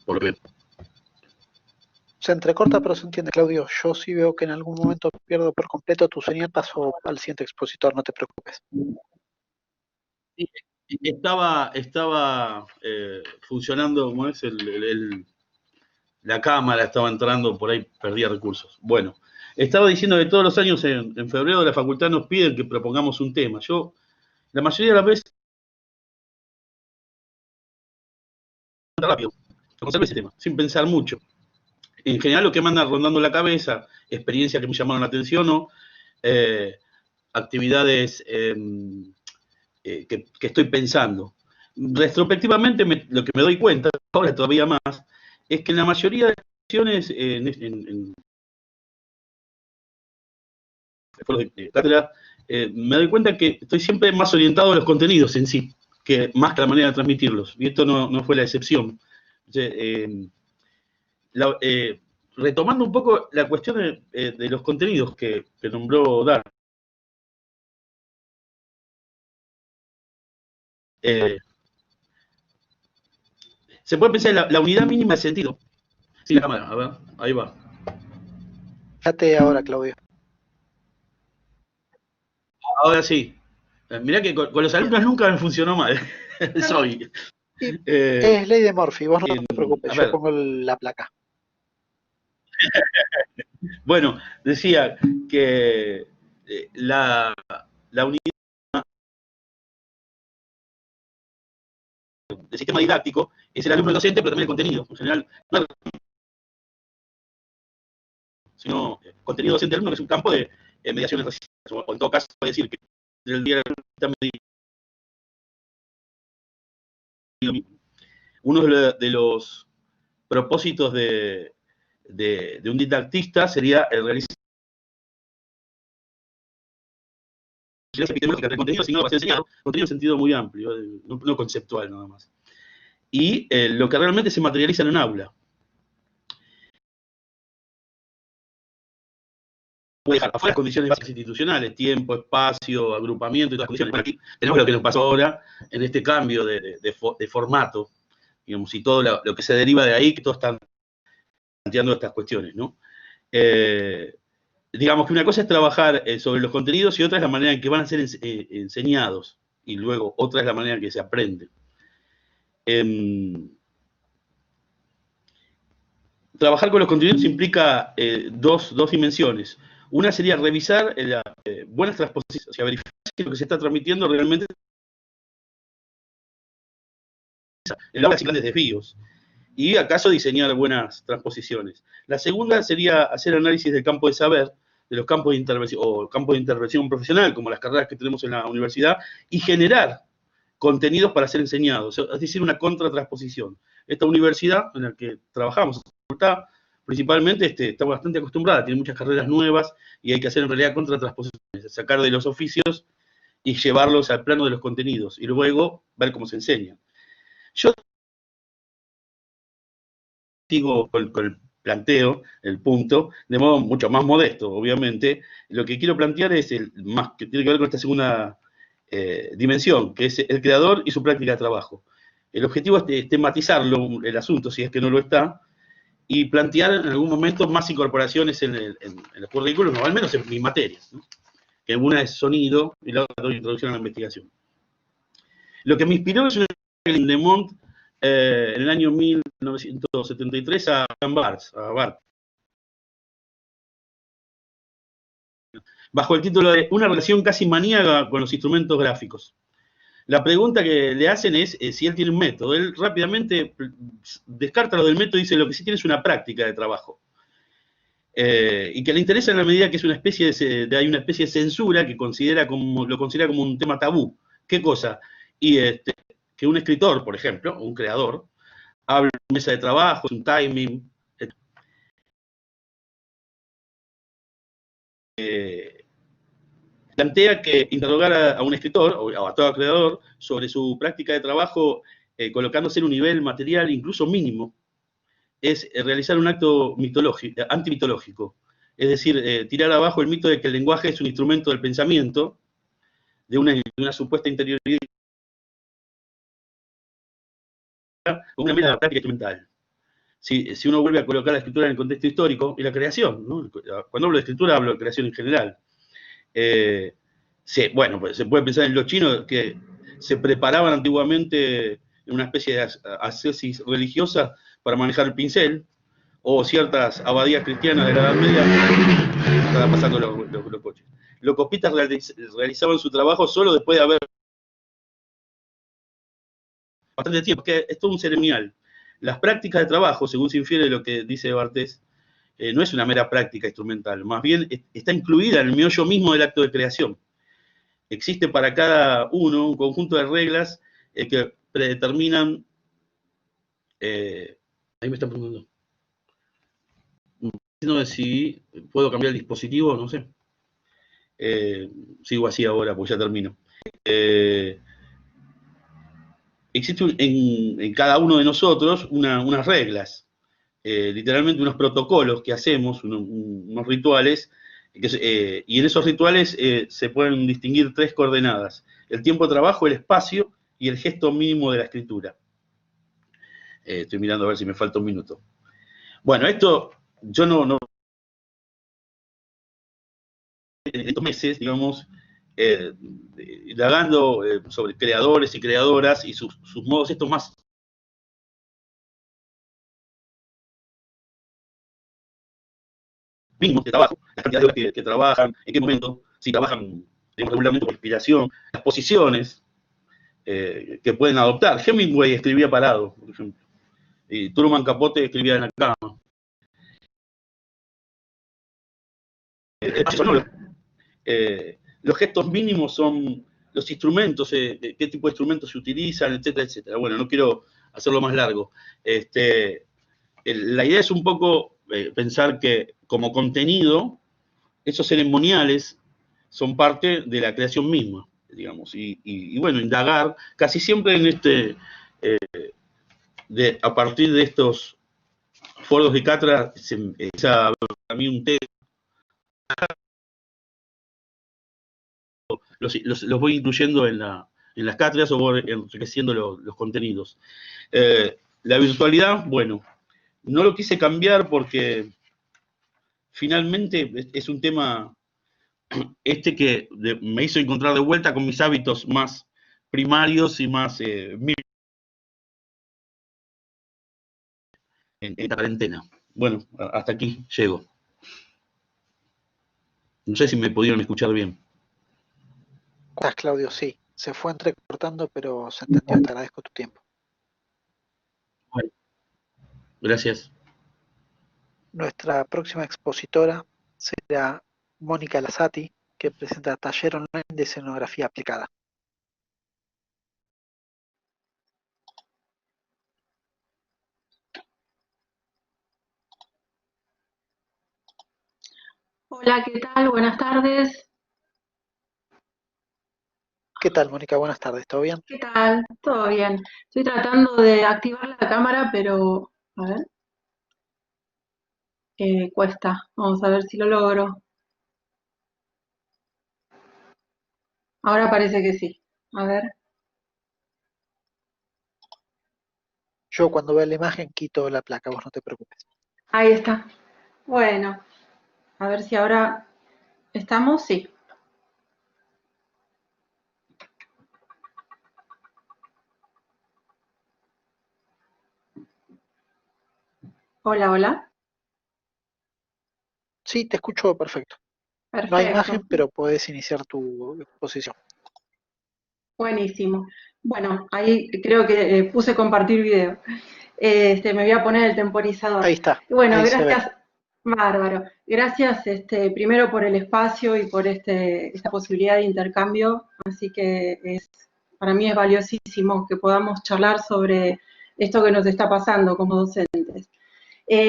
Por lo que... Se entrecorta, pero se entiende, Claudio. Yo sí veo que en algún momento pierdo por completo tu señal. Paso al siguiente expositor, no te preocupes. Estaba funcionando, como es, la cámara estaba entrando, por ahí perdía recursos. Bueno, estaba diciendo que todos los años en febrero de la facultad nos piden que propongamos un tema. Yo, la mayoría de las veces, rápido, resolver ese tema, sin pensar mucho. En general lo que me anda rondando la cabeza, experiencias que me llamaron la atención o actividades que estoy pensando. Retrospectivamente, lo que me doy cuenta, ahora todavía más, es que en la mayoría de las acciones me doy cuenta que estoy siempre más orientado a los contenidos en sí, más que a la manera de transmitirlos. Y esto no fue la excepción. Retomando un poco la cuestión de los contenidos que nombró Dar. Se puede pensar en la unidad mínima de sentido. Sí, la cámara, a ver, ahí va. Fíjate ahora, Claudio. Ahora sí. Mirá que con los alumnos nunca me funcionó mal. Soy. Es ley de Murphy, vos no te preocupes, yo pongo la placa. Bueno, decía que la unidad del sistema didáctico es el alumno docente, pero también el contenido. En general, no, sino contenido docente alumno, que es un campo de mediaciones recíprocas. O en todo caso, puede decir que el día uno de los propósitos de un didactista sería el realizar epistemológica del contenido, sino va a ser enseñado, contenido en sentido muy amplio, no conceptual nada más. Y lo que realmente se materializa en un aula. Puede dejar afuera las condiciones básicas institucionales, tiempo, espacio, agrupamiento y todas las condiciones. Bueno, aquí tenemos lo que nos pasó ahora en este cambio de formato, digamos, y todo lo que se deriva de ahí, que todos están planteando estas cuestiones, ¿no? Digamos que una cosa es trabajar sobre los contenidos y otra es la manera en que van a ser enseñados, y luego otra es la manera en que se aprende. Trabajar con los contenidos implica dos dimensiones. Una sería revisar buenas transposiciones, o sea, verificar si lo que se está transmitiendo realmente el aula sin grandes desvíos. Y acaso diseñar buenas transposiciones. La segunda sería hacer análisis del campo de saber, de los campos de intervención, o campos de intervención profesional, como las carreras que tenemos en la universidad, y generar contenidos para ser enseñados, es decir, una contratransposición. Esta universidad en la que trabajamos, la principalmente está bastante acostumbrada, tiene muchas carreras nuevas y hay que hacer en realidad contratransposiciones, sacar de los oficios y llevarlos al plano de los contenidos y luego ver cómo se enseña. Yo sigo con el planteo, el punto, de modo mucho más modesto, obviamente. Lo que quiero plantear es más que tiene que ver con esta segunda dimensión, que es el creador y su práctica de trabajo. El objetivo es tematizarlo, el asunto, si es que no lo está, y plantear en algún momento más incorporaciones en el currículum, o al menos en mis materias, ¿no? Que una es sonido y la otra es introducción a la investigación. Lo que me inspiró es una en Demont en el año 1973 a Bart, bajo el título de Una relación casi maníaca con los instrumentos gráficos. La pregunta que le hacen es si él tiene un método. Él rápidamente descarta lo del método y dice lo que sí tiene es una práctica de trabajo. Y que le interesa en la medida que es una especie hay una especie de censura que lo considera como un tema tabú. ¿Qué cosa? Y que un escritor, por ejemplo, o un creador, habla de una mesa de trabajo, un timing. Plantea que interrogar a un escritor o a todo creador sobre su práctica de trabajo, colocándose en un nivel material incluso mínimo, es realizar un acto antimitológico. Es decir, tirar abajo el mito de que el lenguaje es un instrumento del pensamiento, de una supuesta interioridad, como una mera práctica instrumental. Si uno vuelve a colocar la escritura en el contexto histórico y la creación, ¿no? Cuando hablo de escritura hablo de creación en general. Bueno, pues se puede pensar en los chinos que se preparaban antiguamente en una especie de ascesis religiosa para manejar el pincel, o ciertas abadías cristianas de la Edad Media, estaban pasando los coches. Los copistas realizaban su trabajo solo después de haber bastante tiempo, que es todo un ceremonial. Las prácticas de trabajo, según se infiere de lo que dice Barthes, no es una mera práctica instrumental, más bien está incluida en el meollo mismo del acto de creación. Existe para cada uno un conjunto de reglas que predeterminan. Ahí me están preguntando. No sé si puedo cambiar el dispositivo, no sé. Sigo así ahora, porque ya termino. Existe en cada uno de nosotros unas reglas, literalmente unos protocolos que hacemos, unos rituales, y en esos rituales se pueden distinguir tres coordenadas: el tiempo de trabajo, el espacio y el gesto mínimo de la escritura. Estoy mirando a ver si me falta un minuto. Bueno, esto yo no en estos meses, digamos, indagando sobre creadores y creadoras y sus modos estos más mínimos de trabajo, las cantidades de horas que trabajan, en qué momento, si trabajan regularmente por inspiración, las posiciones que pueden adoptar. Hemingway escribía parado, por ejemplo, y Truman Capote escribía en la cama. Los gestos mínimos son los instrumentos, qué tipo de instrumentos se utilizan, etcétera, etcétera. Bueno, no quiero hacerlo más largo. La idea es un poco pensar que como contenido, esos ceremoniales son parte de la creación misma, digamos, y bueno, indagar casi siempre en a partir de estos foros de cátedra, se empieza a mí un tema. Los voy incluyendo en las cátedras o voy enriqueciendo los contenidos. La virtualidad, bueno, no lo quise cambiar porque finalmente es un tema que me hizo encontrar de vuelta con mis hábitos más primarios y más en esta cuarentena. Bueno, hasta aquí llego. No sé si me pudieron escuchar bien. Estás, Claudio, sí. Se fue entrecortando, pero se entendió. Te agradezco tu tiempo. Bueno, gracias. Nuestra próxima expositora será Mónica Lasati, que presenta taller online de escenografía aplicada. Hola, ¿qué tal? Buenas tardes. ¿Qué tal, Mónica? Buenas tardes. ¿Todo bien? ¿Qué tal? ¿Todo bien? Estoy tratando de activar la cámara, pero a ver, cuesta. Vamos a ver si lo logro. Ahora parece que sí. A ver. Yo cuando vea la imagen quito la placa, vos no te preocupes. Ahí está. Bueno, a ver si ahora estamos. Sí. Hola, hola. Sí, te escucho perfecto. No hay imagen, Perfecto. pero podés iniciar tu exposición. Buenísimo. Bueno, ahí creo que puse compartir video. Me voy a poner el temporizador. Ahí está. Bueno, Ahí se ve. gracias, bárbaro. Gracias primero por el espacio y por esta posibilidad de intercambio. Así que para mí es valiosísimo que podamos charlar sobre esto que nos está pasando como docentes.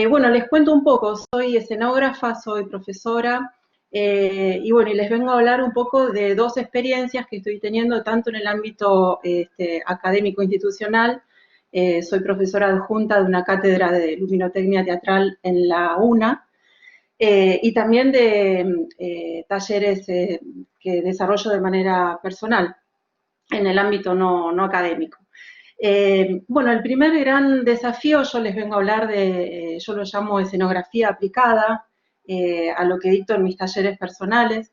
Bueno, les cuento un poco. Soy escenógrafa, soy profesora. Y bueno, y les vengo a hablar un poco de dos experiencias que estoy teniendo tanto en el ámbito académico institucional. Soy profesora adjunta de una cátedra de luminotecnia teatral en la UNA y también de talleres que desarrollo de manera personal en el ámbito no académico. Bueno, el primer gran desafío, yo les vengo a hablar yo lo llamo escenografía aplicada, a lo que dicto en mis talleres personales.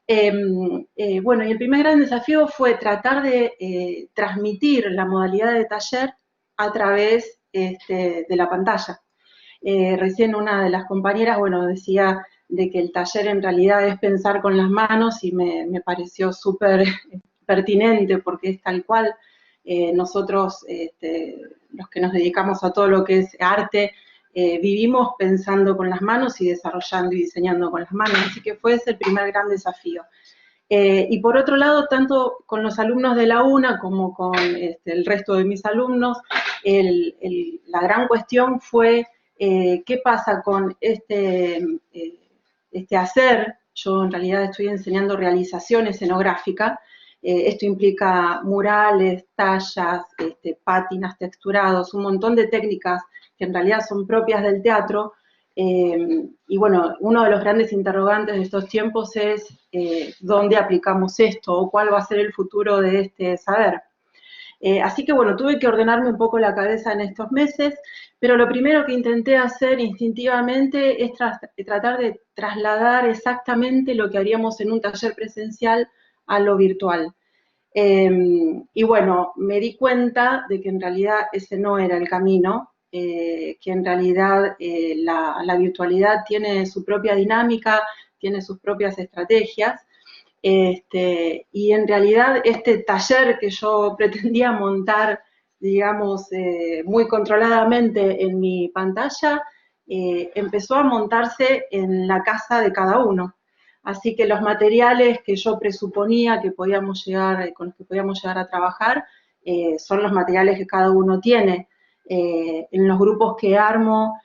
Bueno, y el primer gran desafío fue tratar de transmitir la modalidad de taller a través de la pantalla. Recién una de las compañeras, bueno, decía de que el taller en realidad es pensar con las manos y me pareció súper pertinente porque es tal cual. Nosotros, los que nos dedicamos a todo lo que es arte, vivimos pensando con las manos y desarrollando y diseñando con las manos, así que fue ese el primer gran desafío. Y por otro lado, tanto con los alumnos de la UNA como con el resto de mis alumnos, la gran cuestión fue qué pasa con este hacer. Yo en realidad estoy enseñando realización escenográfica. Esto implica murales, tallas, pátinas, texturados, un montón de técnicas que en realidad son propias del teatro. Y bueno, uno de los grandes interrogantes de estos tiempos es dónde aplicamos esto o cuál va a ser el futuro de este saber. Así que bueno, tuve que ordenarme un poco la cabeza en estos meses, pero lo primero que intenté hacer instintivamente es tratar de trasladar exactamente lo que haríamos en un taller presencial a lo virtual. Y bueno, me di cuenta de que en realidad ese no era el camino, que en realidad la virtualidad tiene su propia dinámica, tiene sus propias estrategias, y en realidad este taller que yo pretendía montar, digamos, muy controladamente en mi pantalla, empezó a montarse en la casa de cada uno. Así que los materiales que yo presuponía que podíamos llegar, con los que podíamos llegar a trabajar, son los materiales que cada uno tiene. En los grupos que armo,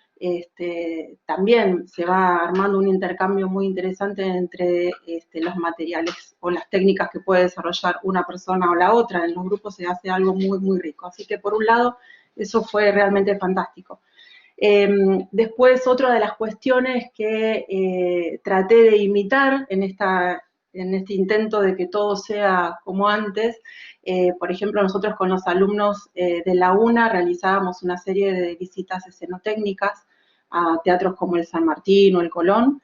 también se va armando un intercambio muy interesante entre los materiales o las técnicas que puede desarrollar una persona o la otra. En los grupos se hace algo muy, muy rico. Así que por un lado, eso fue realmente fantástico. Después, otra de las cuestiones que traté de imitar en este intento de que todo sea como antes, por ejemplo, nosotros con los alumnos de la UNA realizábamos una serie de visitas escenotécnicas a teatros como el San Martín o el Colón.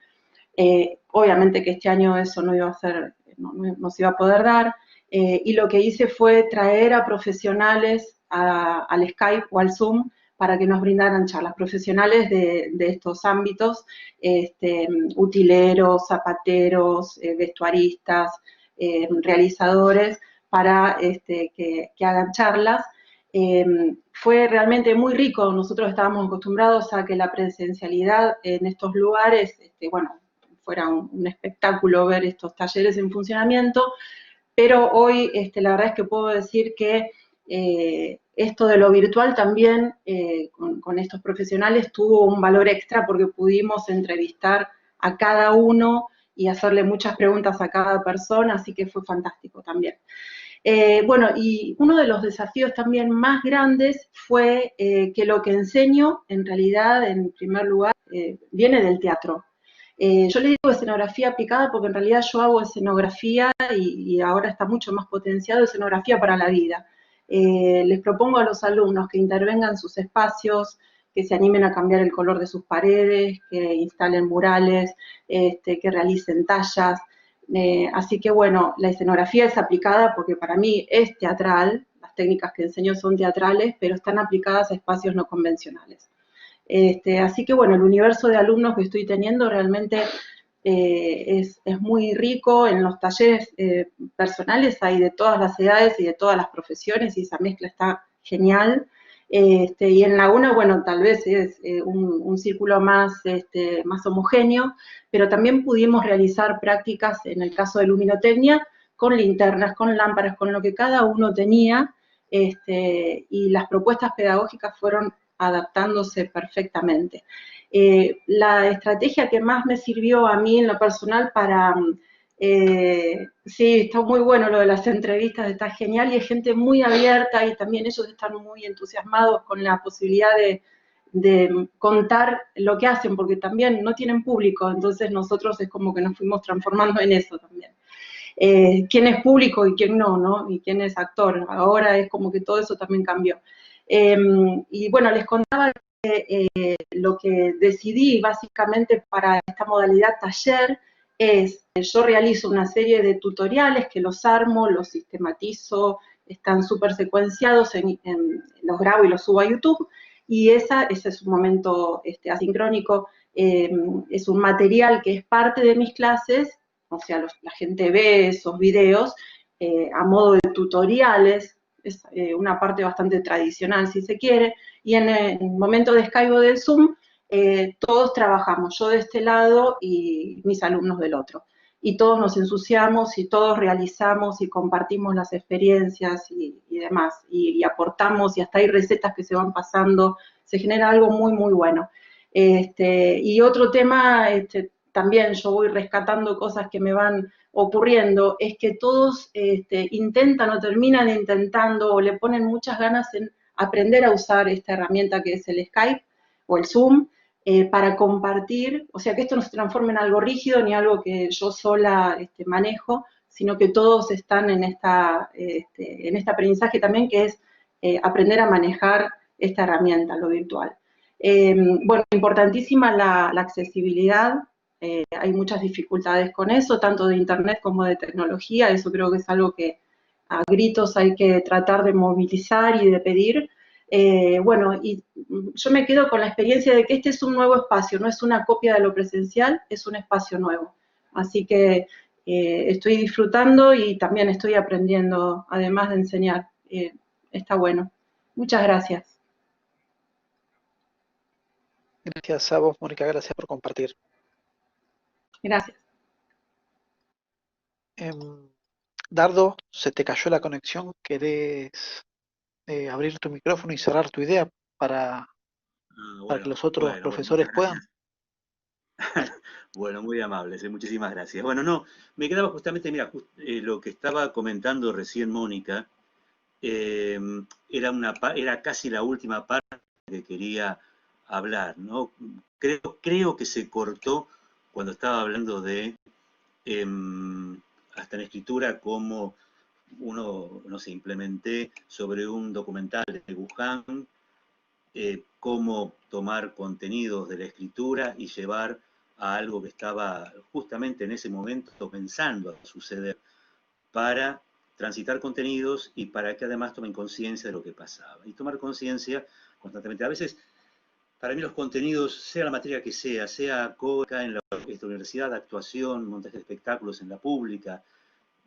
Obviamente que este año eso no iba a ser, no se iba a poder dar, y lo que hice fue traer a profesionales al Skype o al Zoom para que nos brindaran charlas, profesionales de estos ámbitos, utileros, zapateros, vestuaristas, realizadores, para que hagan charlas. Fue realmente muy rico. Nosotros estábamos acostumbrados a que la presencialidad en estos lugares, bueno, fuera un espectáculo ver estos talleres en funcionamiento, pero hoy la verdad es que puedo decir que esto de lo virtual también con estos profesionales tuvo un valor extra porque pudimos entrevistar a cada uno y hacerle muchas preguntas a cada persona, así que fue fantástico también. Bueno, y uno de los desafíos también más grandes fue que lo que enseño, en realidad, en primer lugar, viene del teatro. Yo le digo escenografía aplicada porque en realidad yo hago escenografía y ahora está mucho más potenciado escenografía para la vida. Les propongo a los alumnos que intervengan sus espacios, que se animen a cambiar el color de sus paredes, que instalen murales, que realicen tallas. Así que bueno, la escenografía es aplicada porque para mí es teatral, las técnicas que enseño son teatrales, pero están aplicadas a espacios no convencionales. Así que bueno, el universo de alumnos que estoy teniendo realmente es muy rico. En los talleres personales hay de todas las edades y de todas las profesiones y esa mezcla está genial. Y en la UNA, bueno, tal vez es un círculo más homogéneo, pero también pudimos realizar prácticas, en el caso de luminotecnia, con linternas, con lámparas, con lo que cada uno tenía, y las propuestas pedagógicas fueron adaptándose perfectamente. La estrategia que más me sirvió a mí en lo personal para... sí, está muy bueno lo de las entrevistas, está genial y hay gente muy abierta y también ellos están muy entusiasmados con la posibilidad de contar lo que hacen, porque también no tienen público, entonces nosotros es como que nos fuimos transformando en eso también. Quién es público y quién no, ¿no? Y quién es actor. Ahora es como que todo eso también cambió. Y bueno, les contaba que lo que decidí básicamente para esta modalidad taller es, yo realizo una serie de tutoriales que los armo, los sistematizo, están súper secuenciados, los grabo y los subo a YouTube, y ese es un momento asincrónico, es un material que es parte de mis clases, o sea, la gente ve esos videos a modo de tutoriales, es una parte bastante tradicional si se quiere, y en el momento de Skype o del Zoom, todos trabajamos, yo de este lado y mis alumnos del otro. Y todos nos ensuciamos y todos realizamos y compartimos las experiencias y demás, y aportamos, y hasta hay recetas que se van pasando, se genera algo muy, muy bueno. Y otro tema, también yo voy rescatando cosas que me van ocurriendo, es que todos intentan o terminan intentando o le ponen muchas ganas en aprender a usar esta herramienta que es el Skype o el Zoom para compartir, o sea, que esto no se transforme en algo rígido ni algo que yo sola manejo, sino que todos están en este aprendizaje también, que es aprender a manejar esta herramienta, lo virtual. Bueno, importantísima la accesibilidad. Hay muchas dificultades con eso, tanto de internet como de tecnología. Eso creo que es algo que a gritos hay que tratar de movilizar y de pedir. Bueno, y yo me quedo con la experiencia de que este es un nuevo espacio, no es una copia de lo presencial, es un espacio nuevo. Así que estoy disfrutando y también estoy aprendiendo, además de enseñar. Está bueno. Muchas gracias. Gracias a vos, Mónica, gracias por compartir. Gracias. Dardo, se te cayó la conexión. ¿Querés abrir tu micrófono y cerrar tu idea para que los otros profesores puedan? Bueno, muy amables, muchísimas gracias. Bueno, no, me quedaba justamente, mira, lo que estaba comentando recién Mónica, era casi la última parte que quería hablar, ¿no? Creo que se cortó cuando estaba hablando de, hasta en escritura, cómo uno, no sé, implementé sobre un documental de Wuhan, cómo tomar contenidos de la escritura y llevar a algo que estaba justamente en ese momento pensando a suceder, para transitar contenidos y para que además tomen conciencia de lo que pasaba. Y tomar conciencia constantemente. A veces, para mí los contenidos, sea la materia que sea acá en esta universidad, actuación, montaje de espectáculos en la pública,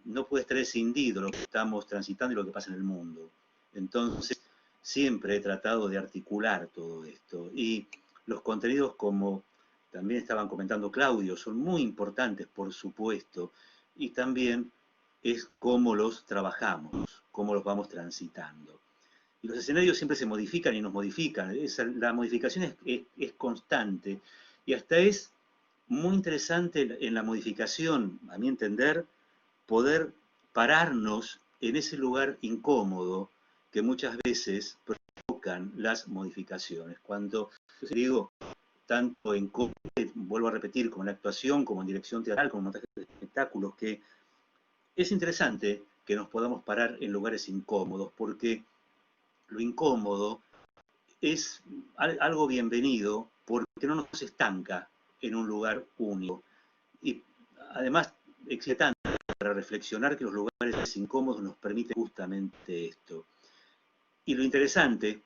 no puede estar escindido lo que estamos transitando y lo que pasa en el mundo. Entonces, siempre he tratado de articular todo esto. Y los contenidos, como también estaban comentando Claudio, son muy importantes, por supuesto, y también es cómo los trabajamos, cómo los vamos transitando. Y los escenarios siempre se modifican y nos modifican. La modificación es constante y hasta es muy interesante en la modificación, a mi entender, poder pararnos en ese lugar incómodo que muchas veces provocan las modificaciones. Cuando yo digo, tanto en vuelvo a repetir, como en la actuación, como en dirección teatral, como en montaje de espectáculos, que es interesante que nos podamos parar en lugares incómodos, porque lo incómodo es algo bienvenido, porque no nos estanca en un lugar único. Y además, existe tanto para reflexionar que los lugares incómodos nos permiten justamente esto. Y lo interesante,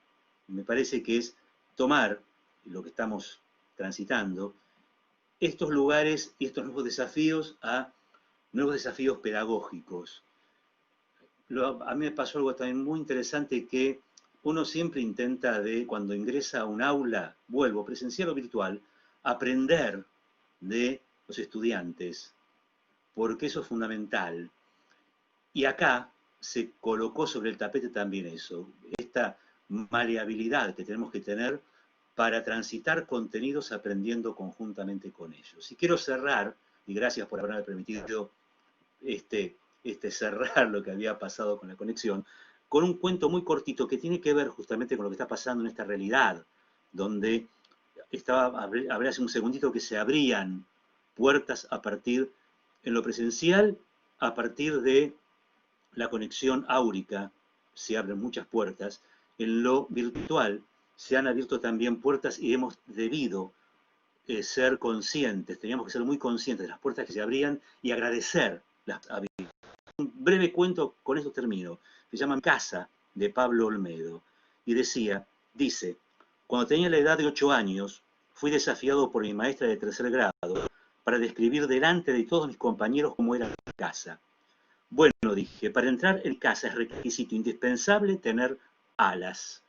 me parece que es tomar lo que estamos transitando, estos lugares y estos nuevos desafíos a nuevos desafíos pedagógicos. A mí me pasó algo también muy interesante, que uno siempre intenta, cuando ingresa a un aula, vuelvo, presencial o virtual, aprender de los estudiantes, porque eso es fundamental. Y acá se colocó sobre el tapete también eso, esta maleabilidad que tenemos que tener para transitar contenidos aprendiendo conjuntamente con ellos. Y quiero cerrar, y gracias por haberme permitido cerrar lo que había pasado con la conexión, con un cuento muy cortito que tiene que ver justamente con lo que está pasando en esta realidad, donde hablé hace un segundito que se abrían puertas a partir, en lo presencial, a partir de la conexión áurica, se abren muchas puertas, en lo virtual se han abierto también puertas y hemos debido ser conscientes, teníamos que ser muy conscientes de las puertas que se abrían y agradecer las habilidades. Un breve cuento, con esto termino, se llama Casa, de Pablo Olmedo, y dice, cuando tenía la edad de 8 años, fui desafiado por mi maestra de 3er grado para describir delante de todos mis compañeros cómo era la casa. Bueno, dije, para entrar en casa es requisito indispensable tener alas,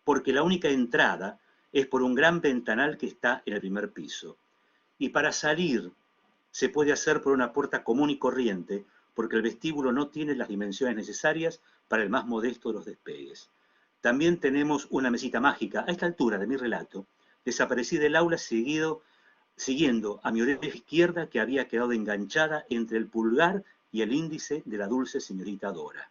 porque la única entrada es por un gran ventanal que está en el primer piso. Y para salir se puede hacer por una puerta común y corriente, porque el vestíbulo no tiene las dimensiones necesarias para el más modesto de los despegues. También tenemos una mesita mágica. A esta altura de mi relato, desaparecí del aula siguiendo a mi oreja izquierda, que había quedado enganchada entre el pulgar y el índice de la dulce señorita Dora.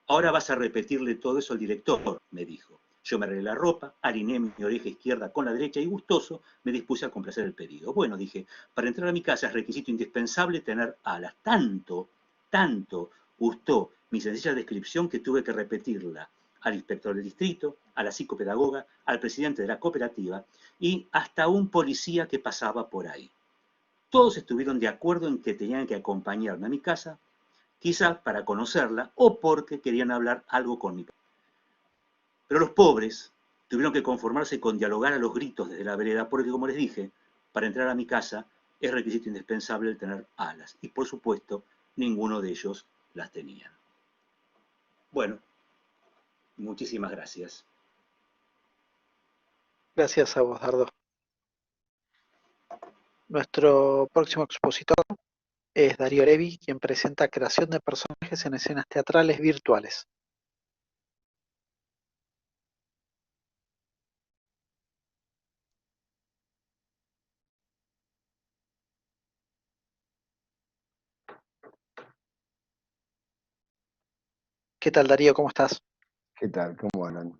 Ahora vas a repetirle todo eso al director, me dijo. Yo me arreglé la ropa, alineé mi oreja izquierda con la derecha y gustoso me dispuse a complacer el pedido. Bueno, dije, para entrar a mi casa es requisito indispensable tener alas. Tanto gustó mi sencilla descripción que tuve que repetirla al inspector del distrito, a la psicopedagoga, al presidente de la cooperativa y hasta a un policía que pasaba por ahí. Todos estuvieron de acuerdo en que tenían que acompañarme a mi casa, quizá para conocerla o porque querían hablar algo con mi padre. Pero los pobres tuvieron que conformarse con dialogar a los gritos desde la vereda, porque como les dije, para entrar a mi casa es requisito indispensable el tener alas, y por supuesto, ninguno de ellos las tenían. Bueno, muchísimas gracias. Gracias a vos, Dardo. Nuestro próximo expositor es Darío Levi, quien presenta creación de personajes en escenas teatrales virtuales. ¿Qué tal, Darío? ¿Cómo estás? ¿Qué tal? ¿Cómo andan?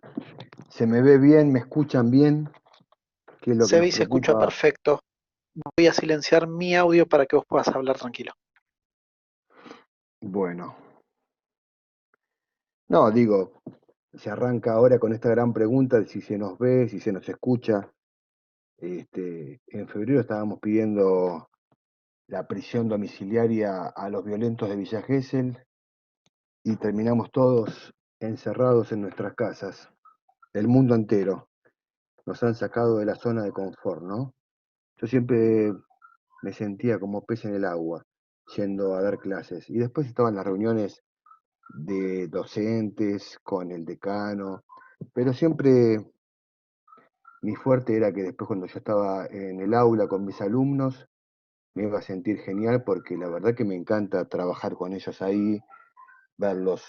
¿Se me ve bien? ¿Me escuchan bien? ¿Qué es lo que Se nos ve y se escucha preocupa? perfecto. Voy a silenciar mi audio para que vos puedas hablar tranquilo. Bueno, no, digo, se arranca ahora con esta gran pregunta de si se nos ve, si se nos escucha. En febrero estábamos pidiendo la prisión domiciliaria a los violentos de Villa Gesell y terminamos todos encerrados en nuestras casas. El mundo entero. Nos han sacado de la zona de confort, ¿no? Yo siempre me sentía como pez en el agua, yendo a dar clases. Y después estaban las reuniones de docentes con el decano, pero siempre mi fuerte era que después cuando yo estaba en el aula con mis alumnos, me iba a sentir genial porque la verdad que me encanta trabajar con ellos ahí, verlos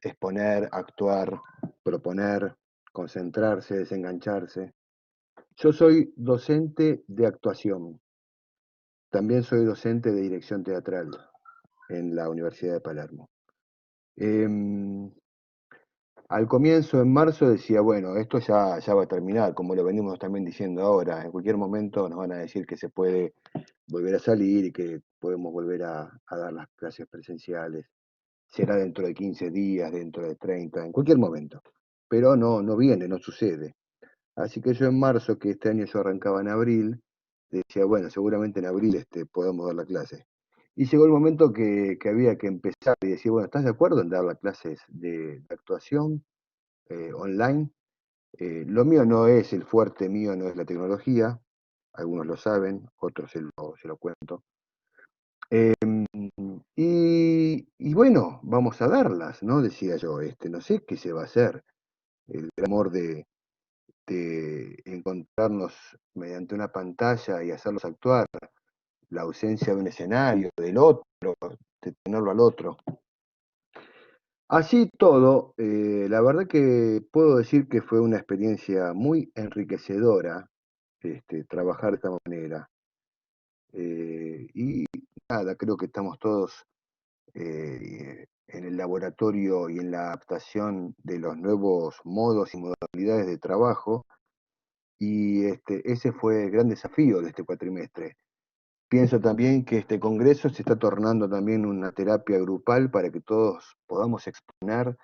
exponer, actuar, proponer, concentrarse, desengancharse. Yo soy docente de actuación, también soy docente de dirección teatral en la Universidad de Palermo. Al comienzo, en marzo, decía, bueno, esto ya va a terminar, como lo venimos también diciendo ahora. En cualquier momento nos van a decir que se puede volver a salir y que podemos volver a dar las clases presenciales. Será dentro de 15 días, dentro de 30, en cualquier momento. Pero no viene, no sucede. Así que yo en marzo, que este año yo arrancaba en abril, decía, bueno, seguramente en abril podamos dar la clase. Y llegó el momento que había que empezar y decir, bueno, ¿estás de acuerdo en dar las clases de actuación online? Lo mío no es, el fuerte mío no es la tecnología, algunos lo saben, otros se lo cuento. Y bueno, vamos a darlas, ¿no? Decía yo, no sé qué se va a hacer. El amor de encontrarnos mediante una pantalla y hacerlos actuar, la ausencia de un escenario, del otro, de tenerlo al otro. Así todo, la verdad que puedo decir que fue una experiencia muy enriquecedora trabajar de esta manera. Y nada, creo que estamos todos en el laboratorio y en la adaptación de los nuevos modos y modalidades de trabajo. Y ese fue el gran desafío de este cuatrimestre. Pienso también que este congreso se está tornando también una terapia grupal para que todos podamos exponer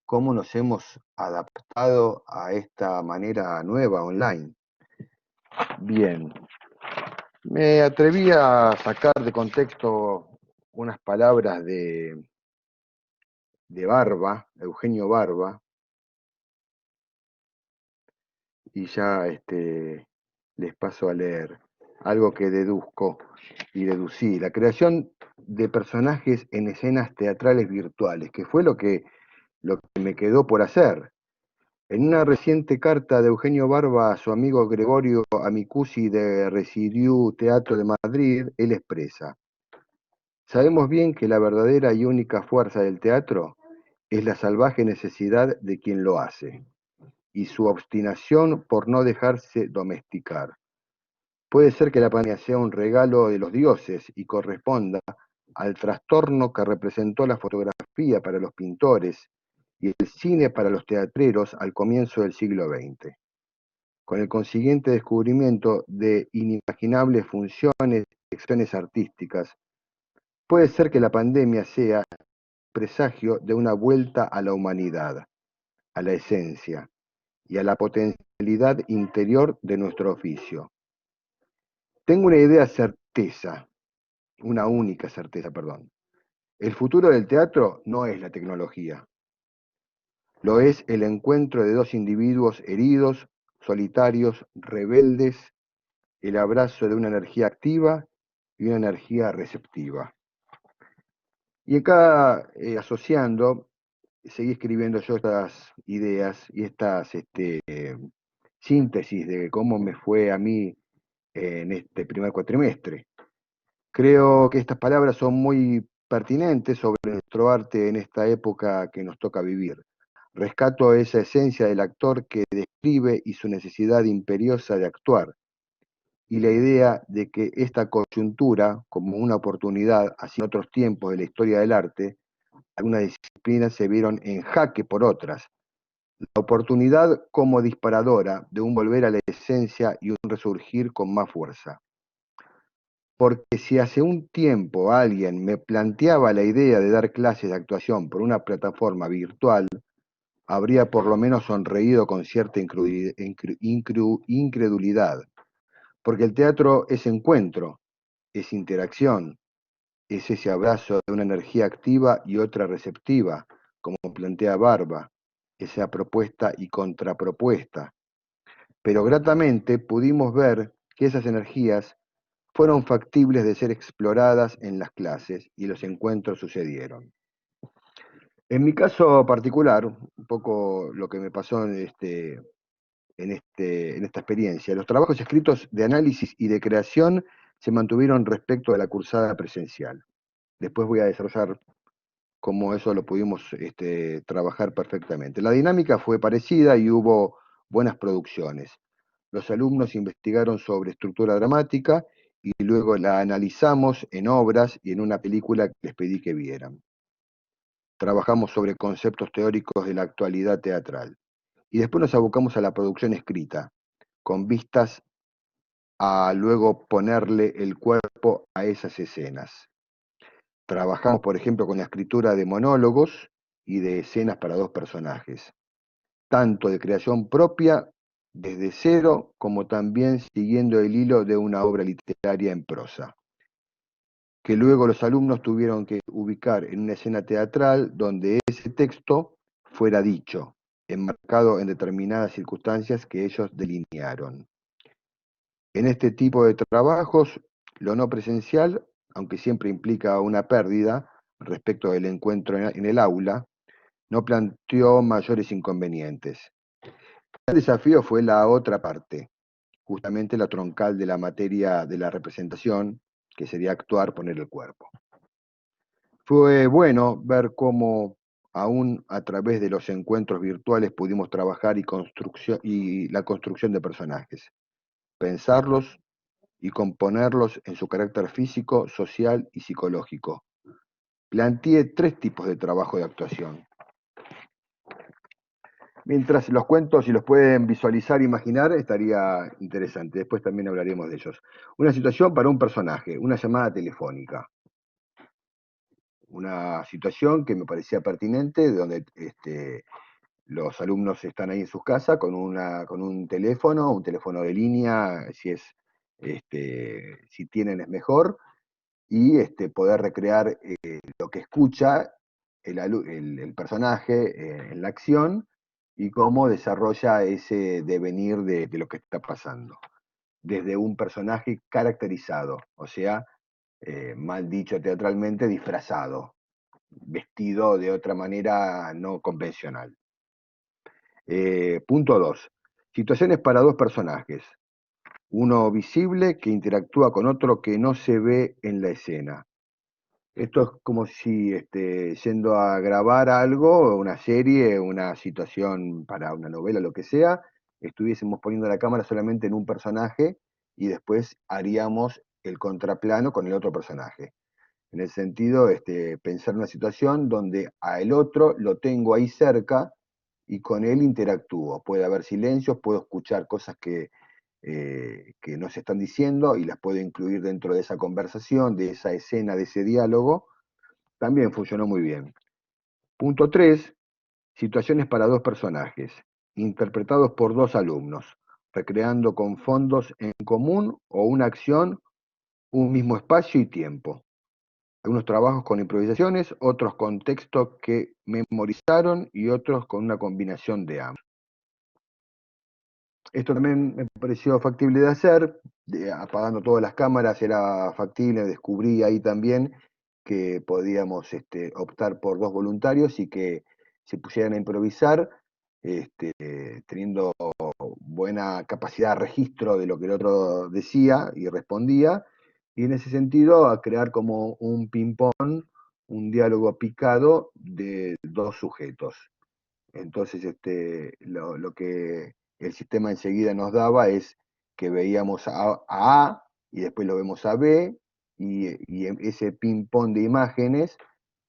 cómo nos hemos adaptado a esta manera nueva online. Bien, me atreví a sacar de contexto unas palabras de Barba, Eugenio Barba, y ya les paso a leer algo que deduzco y deducí. La creación de personajes en escenas teatrales virtuales, que fue lo que me quedó por hacer. En una reciente carta de Eugenio Barba a su amigo Gregorio Amicusi de Residiu Teatro de Madrid, él expresa: sabemos bien que la verdadera y única fuerza del teatro es la salvaje necesidad de quien lo hace y su obstinación por no dejarse domesticar. Puede ser que la pandemia sea un regalo de los dioses y corresponda al trastorno que representó la fotografía para los pintores y el cine para los teatreros al comienzo del siglo XX, con el consiguiente descubrimiento de inimaginables funciones y expresiones artísticas. Puede ser que la pandemia sea presagio de una vuelta a la humanidad, a la esencia y a la potencialidad interior de nuestro oficio. Tengo una única certeza, perdón. El futuro del teatro no es la tecnología, lo es el encuentro de dos individuos heridos, solitarios, rebeldes, el abrazo de una energía activa y una energía receptiva. Y acá, asociando, seguí escribiendo yo estas ideas y estas síntesis de cómo me fue a mí en este primer cuatrimestre. Creo que estas palabras son muy pertinentes sobre nuestro arte en esta época que nos toca vivir. Rescato esa esencia del actor que describe y su necesidad imperiosa de actuar, y la idea de que esta coyuntura, como una oportunidad, así en otros tiempos de la historia del arte, algunas disciplinas se vieron en jaque por otras. La oportunidad como disparadora de un volver a la esencia y un resurgir con más fuerza. Porque si hace un tiempo alguien me planteaba la idea de dar clases de actuación por una plataforma virtual, habría por lo menos sonreído con cierta incredulidad. Porque el teatro es encuentro, es interacción, es ese abrazo de una energía activa y otra receptiva, como plantea Barba, esa propuesta y contrapropuesta. Pero gratamente pudimos ver que esas energías fueron factibles de ser exploradas en las clases y los encuentros sucedieron. En mi caso particular, un poco lo que me pasó en esta experiencia, los trabajos escritos de análisis y de creación se mantuvieron respecto de la cursada presencial. Después voy a desarrollar cómo eso lo pudimos trabajar perfectamente. La dinámica fue parecida y hubo buenas producciones. Los alumnos investigaron sobre estructura dramática y luego la analizamos en obras y en una película que les pedí que vieran. Trabajamos sobre conceptos teóricos de la actualidad teatral. Y después nos abocamos a la producción escrita, con vistas a luego ponerle el cuerpo a esas escenas. Trabajamos, por ejemplo, con la escritura de monólogos y de escenas para dos personajes, tanto de creación propia desde cero, como también siguiendo el hilo de una obra literaria en prosa, que luego los alumnos tuvieron que ubicar en una escena teatral donde ese texto fuera dicho, enmarcado en determinadas circunstancias que ellos delinearon. En este tipo de trabajos, lo no presencial, aunque siempre implica una pérdida respecto del encuentro en el aula, no planteó mayores inconvenientes. El desafío fue la otra parte, justamente la troncal de la materia de la representación, que sería actuar, poner el cuerpo. Fue bueno ver cómo aún a través de los encuentros virtuales pudimos trabajar y la construcción de personajes, pensarlos y componerlos en su carácter físico, social y psicológico. Planteé 3 tipos de trabajo de actuación. Mientras los cuento, si los pueden visualizar, imaginar, estaría interesante. Después también hablaremos de ellos. Una situación para un personaje, una llamada telefónica. Una situación que me parecía pertinente, donde los alumnos están ahí en sus casas con un teléfono de línea, si tienen es mejor, y poder recrear lo que escucha el personaje en la acción y cómo desarrolla ese devenir de lo que está pasando, desde un personaje caracterizado, o sea, mal dicho teatralmente, disfrazado, vestido de otra manera no convencional. Punto 2. Situaciones para dos personajes. Uno visible que interactúa con otro que no se ve en la escena. Esto es como si yendo a grabar algo, una serie, una situación para una novela, lo que sea, estuviésemos poniendo la cámara solamente en un personaje y después haríamos el contraplano con el otro personaje. En el sentido, pensar una situación donde a el otro lo tengo ahí cerca y con él interactúo. Puede haber silencios, puedo escuchar cosas que no se están diciendo y las puedo incluir dentro de esa conversación, de esa escena, de ese diálogo. También funcionó muy bien. Punto 3, situaciones para dos personajes, interpretados por dos alumnos, recreando con fondos en común o una acción, un mismo espacio y tiempo. Algunos trabajos con improvisaciones, otros con textos que memorizaron y otros con una combinación de ambos. Esto también me pareció factible de hacer, apagando todas las cámaras era factible, descubrí ahí también que podíamos optar por dos voluntarios y que se pusieran a improvisar, teniendo buena capacidad de registro de lo que el otro decía y respondía, y en ese sentido a crear como un ping-pong, un diálogo picado de dos sujetos. Entonces, lo que el sistema enseguida nos daba es que veíamos a A y después lo vemos a B, y ese ping-pong de imágenes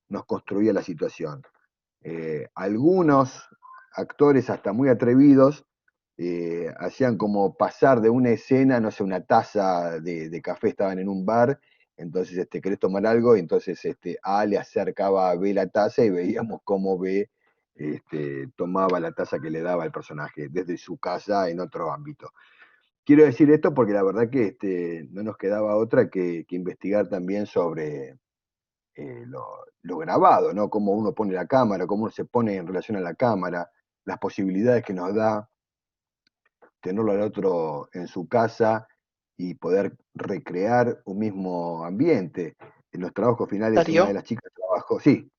nos construía la situación. Algunos actores, hasta muy atrevidos, hacían como pasar de una escena, no sé, una taza de café, estaban en un bar, entonces querés tomar algo, y entonces A le acercaba a B la taza y veíamos cómo B tomaba la taza que le daba el personaje desde su casa en otro ámbito. Quiero decir esto porque la verdad que no nos quedaba otra que investigar también sobre lo grabado, ¿no? Cómo uno pone la cámara, cómo uno se pone en relación a la cámara, las posibilidades que nos da tenerlo al otro en su casa y poder recrear un mismo ambiente. En los trabajos finales, una de Darío, las chicas trabajó, sí,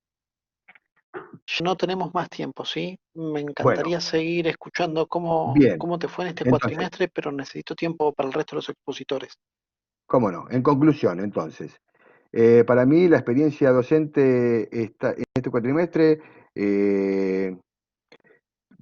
no tenemos más tiempo, ¿sí? Me bueno, encantaría seguir escuchando bien, cómo te fue en este entonces, cuatrimestre, pero necesito tiempo para el resto de los expositores. cómo no, en conclusión, entonces, para mí la experiencia docente en este cuatrimestre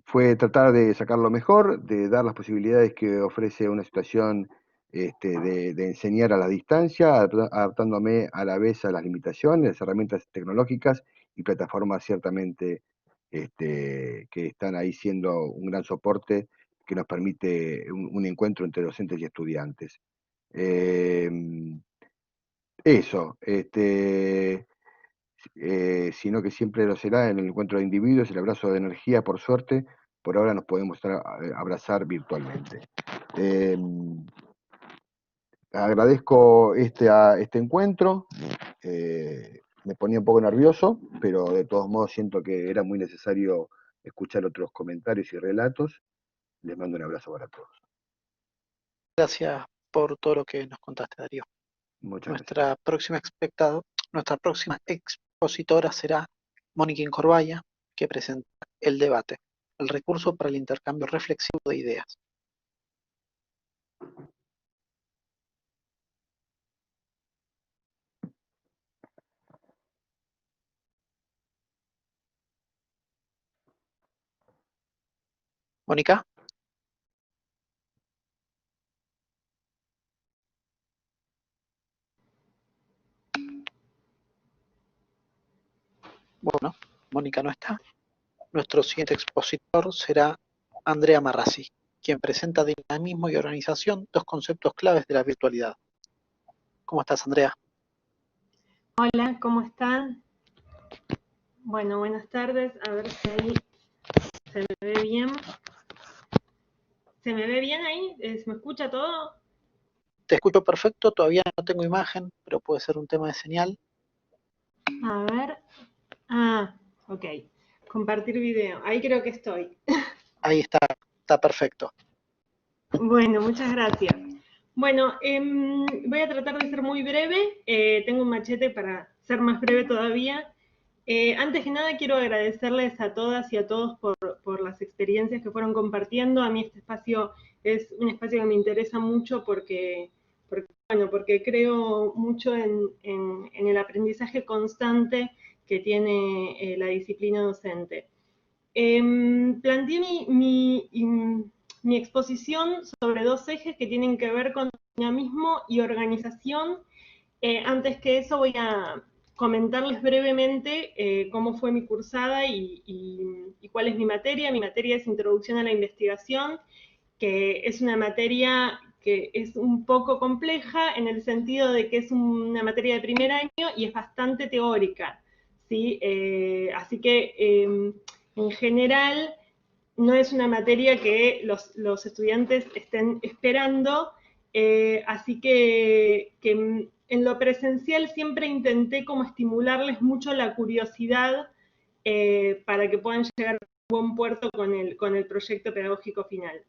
fue tratar de sacar lo mejor, de dar las posibilidades que ofrece una situación de enseñar a la distancia, adaptándome a la vez a las limitaciones, las herramientas tecnológicas y plataformas ciertamente que están ahí siendo un gran soporte que nos permite un encuentro entre docentes y estudiantes. Eh, Eso, sino que siempre lo será en el encuentro de individuos, el abrazo de energía, por suerte, por ahora nos podemos abrazar virtualmente. Eh, Agradezco este encuentro, me ponía un poco nervioso, pero de todos modos siento que era muy necesario escuchar otros comentarios y relatos. Les mando un abrazo para todos. Gracias por todo lo que nos contaste, Darío. Muchas gracias. Nuestra próxima expositora será Mónica Incorvaya, que presenta el debate, el recurso para el intercambio reflexivo de ideas. Mónica. Bueno, Mónica no está. Nuestro siguiente expositor será Andrea Marrazzi, quien presenta dinamismo y organización, dos conceptos claves de la virtualidad. ¿Cómo estás, Andrea? Hola, ¿cómo están? Bueno, buenas tardes. A ver si ahí se me ve bien. ¿Se me ve bien ahí? ¿Se me escucha todo? Te escucho perfecto, todavía no tengo imagen, pero puede ser un tema de señal. A ver. Ah, ok. Compartir video. Ahí creo que estoy. Ahí está perfecto. Bueno, muchas gracias. Bueno, voy a tratar de ser muy breve. Tengo un machete para ser más breve todavía. Antes que nada quiero agradecerles a todas y a todos por las experiencias que fueron compartiendo. A mí este espacio es un espacio que me interesa mucho porque creo mucho en el aprendizaje constante que tiene la disciplina docente. Planteé mi exposición sobre dos ejes que tienen que ver con dinamismo y organización. Antes que eso voy a comentarles brevemente cómo fue mi cursada y cuál es mi materia. Mi materia es Introducción a la Investigación, que es una materia que es un poco compleja en el sentido de que es una materia de primer año y es bastante teórica, ¿sí? Así que en general no es una materia que los estudiantes estén esperando, así que en lo presencial siempre intenté como estimularles mucho la curiosidad para que puedan llegar a buen puerto con el proyecto pedagógico final.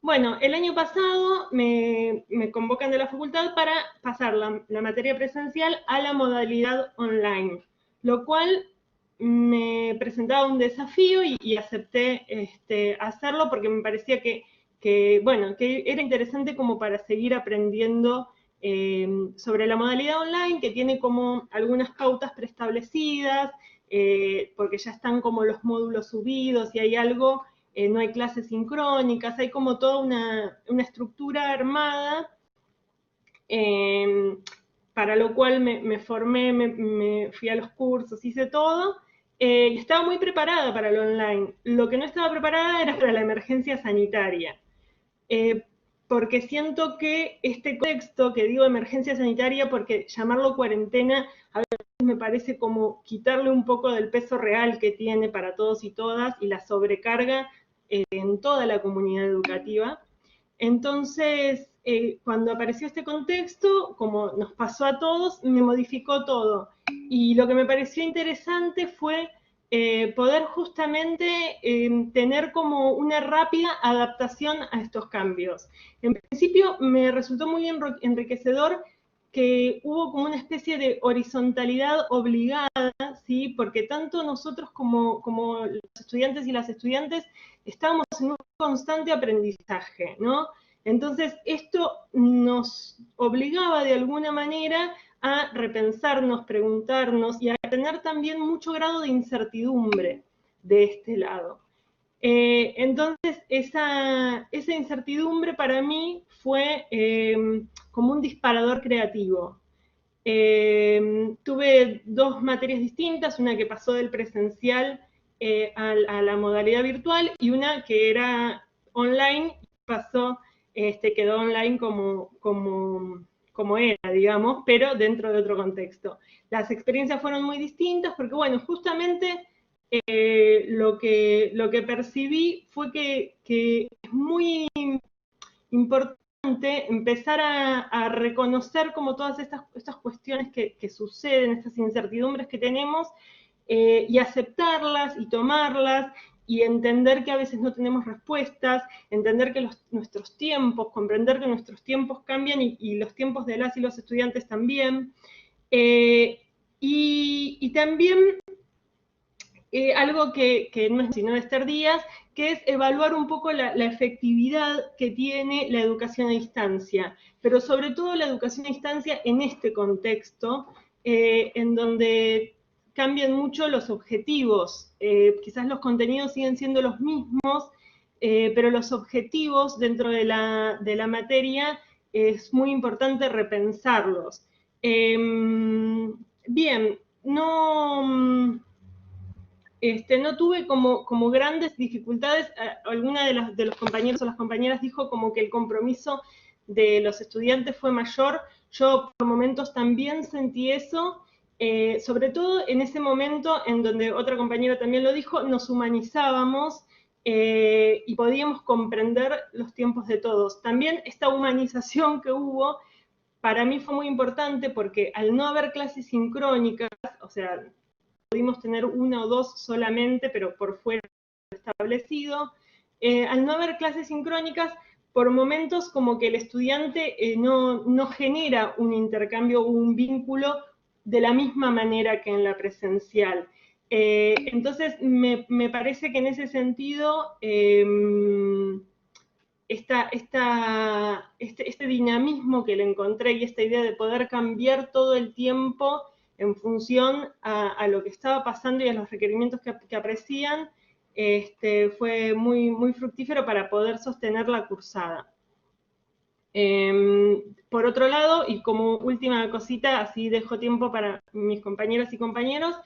Bueno, el año pasado me convocan de la facultad para pasar la materia presencial a la modalidad online, lo cual me presentaba un desafío y acepté hacerlo porque me parecía que era interesante como para seguir aprendiendo sobre la modalidad online, que tiene como algunas pautas preestablecidas, porque ya están como los módulos subidos y hay algo, no hay clases sincrónicas, hay como toda una estructura armada, para lo cual me formé, me fui a los cursos, hice todo, y estaba muy preparada para lo online. Lo que no estaba preparada era para la emergencia sanitaria, porque siento que este contexto, que digo emergencia sanitaria porque llamarlo cuarentena a veces me parece como quitarle un poco del peso real que tiene para todos y todas y la sobrecarga en toda la comunidad educativa. Entonces, cuando apareció este contexto, como nos pasó a todos, me modificó todo. Y lo que me pareció interesante fue poder justamente tener como una rápida adaptación a estos cambios. En principio me resultó muy enriquecedor que hubo como una especie de horizontalidad obligada, ¿sí? Porque tanto nosotros como los estudiantes y las estudiantes estábamos en un constante aprendizaje, ¿no? Entonces, esto nos obligaba de alguna manera a repensarnos, preguntarnos y a tener también mucho grado de incertidumbre de este lado. Entonces, esa incertidumbre para mí fue como un disparador creativo. Tuve dos materias distintas, una que pasó del presencial a la modalidad virtual y una que era online, quedó online como era, digamos, pero dentro de otro contexto. Las experiencias fueron muy distintas porque, bueno, justamente lo que percibí fue que es muy importante empezar a reconocer como todas estas cuestiones que suceden, estas incertidumbres que tenemos, y aceptarlas y tomarlas, y entender que a veces no tenemos respuestas, entender que nuestros tiempos, comprender que nuestros tiempos cambian y los tiempos de las y los estudiantes también. Y también algo que no es sino de Esther Díaz, que es evaluar un poco la efectividad que tiene la educación a distancia, pero sobre todo la educación a distancia en este contexto, en donde cambian mucho los objetivos. Quizás los contenidos siguen siendo los mismos, pero los objetivos dentro de la materia es muy importante repensarlos. Bien, no tuve como grandes dificultades. Alguna de los compañeros o las compañeras dijo como que el compromiso de los estudiantes fue mayor. Yo por momentos también sentí eso, sobre todo en ese momento en donde otra compañera también lo dijo, nos humanizábamos y podíamos comprender los tiempos de todos. También esta humanización que hubo para mí fue muy importante porque al no haber clases sincrónicas, o sea, pudimos tener una o dos solamente, pero por fuera establecido. Al no haber clases sincrónicas, por momentos como que el estudiante no genera un intercambio o un vínculo de la misma manera que en la presencial. Entonces, me parece que en ese sentido, este dinamismo que le encontré y esta idea de poder cambiar todo el tiempo en función a lo que estaba pasando y a los requerimientos que aprecian, fue muy, muy fructífero para poder sostener la cursada. Por otro lado, y como última cosita, así dejo tiempo para mis compañeras y compañeros,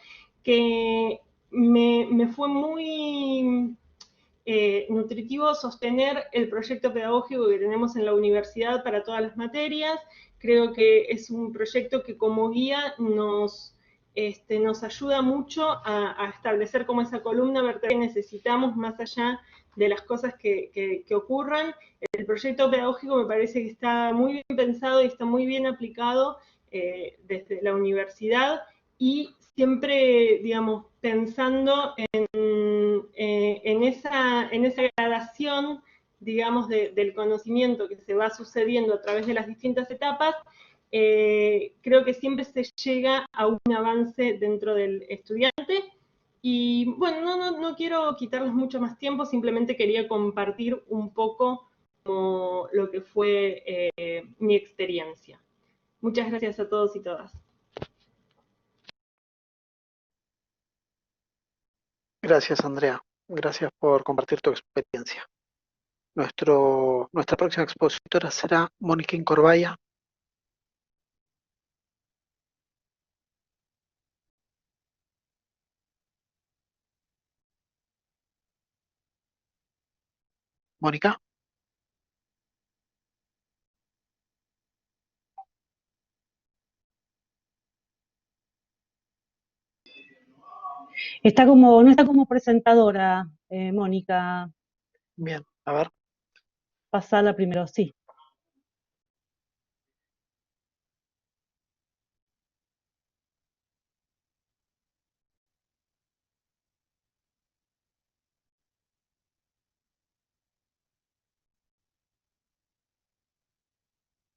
que me fue muy nutritivo sostener el proyecto pedagógico que tenemos en la universidad para todas las materias. Creo que es un proyecto que como guía nos ayuda mucho a establecer como esa columna vertebral que necesitamos más allá de las cosas que ocurran. El proyecto pedagógico me parece que está muy bien pensado y está muy bien aplicado desde la universidad y siempre, digamos, pensando en esa gradación, digamos, del conocimiento que se va sucediendo a través de las distintas etapas, creo que siempre se llega a un avance dentro del estudiante. Y bueno, no quiero quitarles mucho más tiempo, simplemente quería compartir un poco como lo que fue mi experiencia. Muchas gracias a todos y todas. Gracias, Andrea. Gracias por compartir tu experiencia. Nuestra próxima expositora será Mónica Incorvaya. Mónica. No está como presentadora, Mónica. Bien, a ver. Pasala primero, sí.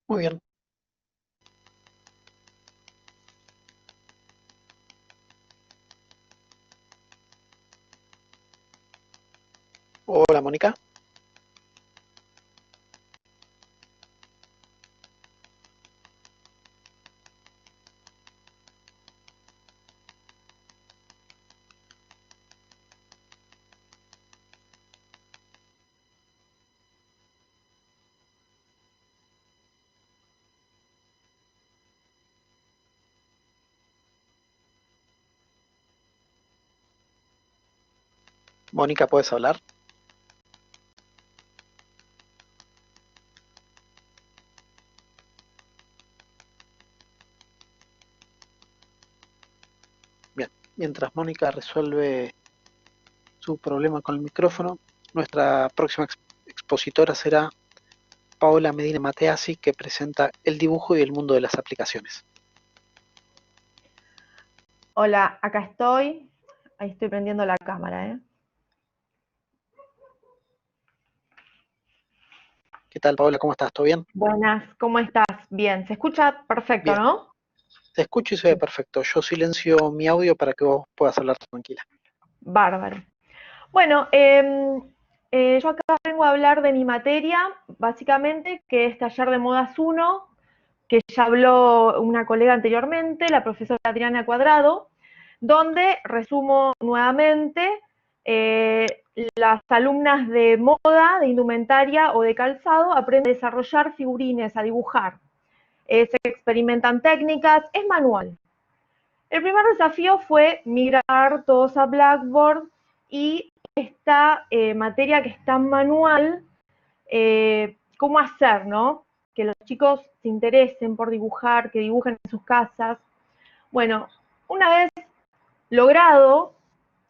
Muy bien. Hola, Mónica. Mónica, ¿puedes hablar? Bien, mientras Mónica resuelve su problema con el micrófono, nuestra próxima expositora será Paola Medina Mateasi, que presenta el dibujo y el mundo de las aplicaciones. Hola, acá estoy. Ahí estoy prendiendo la cámara, ¿Qué tal, Paola? ¿Cómo estás? ¿Todo bien? Buenas, ¿cómo estás? Bien, se escucha perfecto, Bien. ¿no? Te escucho y se ve perfecto. Yo silencio mi audio para que vos puedas hablar tranquila. Bárbaro. Bueno, yo acá vengo a hablar de mi materia, básicamente, que es Taller de Modas 1, que ya habló una colega anteriormente, la profesora Adriana Cuadrado, donde resumo nuevamente las alumnas de moda, de indumentaria o de calzado aprenden a desarrollar figurines, a dibujar. Se experimentan técnicas, es manual. El primer desafío fue migrar todos a Blackboard y esta materia que es tan manual, cómo hacer, ¿no? Que los chicos se interesen por dibujar, que dibujen en sus casas. Bueno, una vez logrado,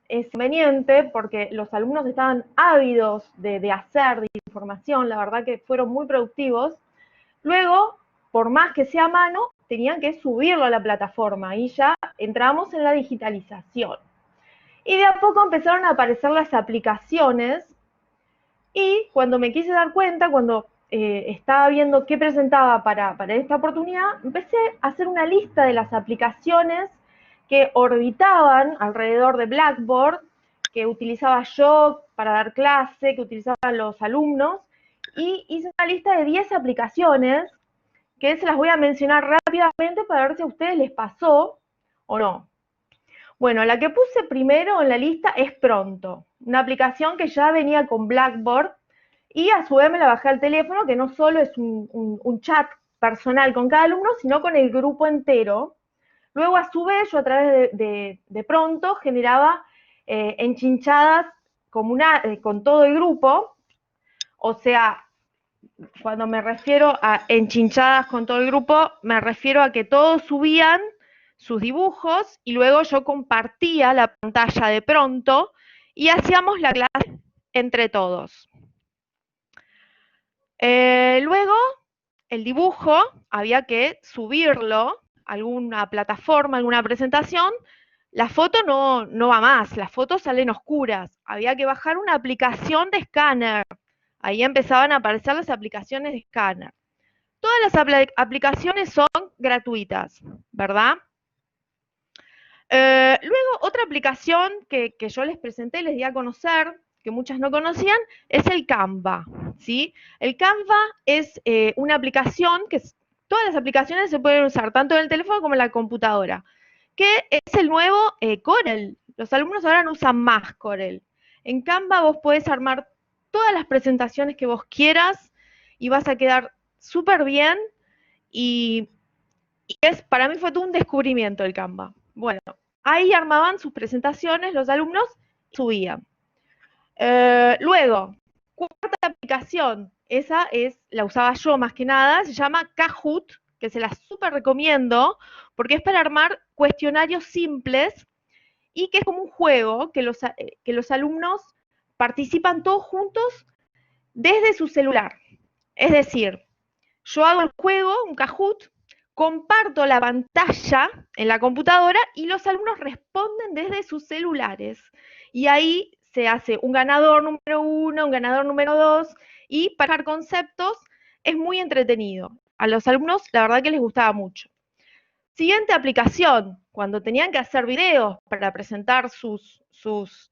es conveniente porque los alumnos estaban ávidos de hacer, de información, la verdad que fueron muy productivos. Luego, por más que sea a mano, tenían que subirlo a la plataforma y ya entramos en la digitalización. Y de a poco empezaron a aparecer las aplicaciones y cuando me quise dar cuenta, cuando estaba viendo qué presentaba para esta oportunidad, empecé a hacer una lista de las aplicaciones que orbitaban alrededor de Blackboard, que utilizaba yo para dar clase, que utilizaban los alumnos, y hice una lista de 10 aplicaciones que se las voy a mencionar rápidamente para ver si a ustedes les pasó o no. Bueno, la que puse primero en la lista es Pronto, una aplicación que ya venía con Blackboard y a su vez me la bajé al teléfono, que no solo es un chat personal con cada alumno, sino con el grupo entero. Luego, a su vez, yo a través de Pronto generaba enchinchadas con todo el grupo. O sea, cuando me refiero a enchinchadas con todo el grupo, me refiero a que todos subían sus dibujos y luego yo compartía la pantalla de Pronto y hacíamos la clase entre todos. Luego, el dibujo había que subirlo a alguna plataforma, alguna presentación. La foto no va más, las fotos salen oscuras. Había que bajar una aplicación de escáner. Ahí empezaban a aparecer las aplicaciones de escáner. Todas las aplicaciones son gratuitas, ¿verdad? Luego, otra aplicación que yo les presenté, les di a conocer, que muchas no conocían, es el Canva, ¿sí? El Canva es una aplicación que todas las aplicaciones se pueden usar, tanto en el teléfono como en la computadora, que es el nuevo Corel. Los alumnos ahora no usan más Corel. En Canva vos podés armar todas las presentaciones que vos quieras y vas a quedar súper bien y para mí fue todo un descubrimiento el Canva. Bueno, ahí armaban sus presentaciones los alumnos y subían. Luego, cuarta aplicación, esa la usaba yo más que nada, se llama Kahoot, que se la súper recomiendo, porque es para armar cuestionarios simples y que es como un juego que los alumnos participan todos juntos desde su celular. Es decir, yo hago el juego, un Kahoot, comparto la pantalla en la computadora y los alumnos responden desde sus celulares. Y ahí se hace un ganador número 1, un ganador número 2, y para sacar conceptos es muy entretenido. A los alumnos la verdad que les gustaba mucho. Siguiente aplicación, cuando tenían que hacer videos para presentar sus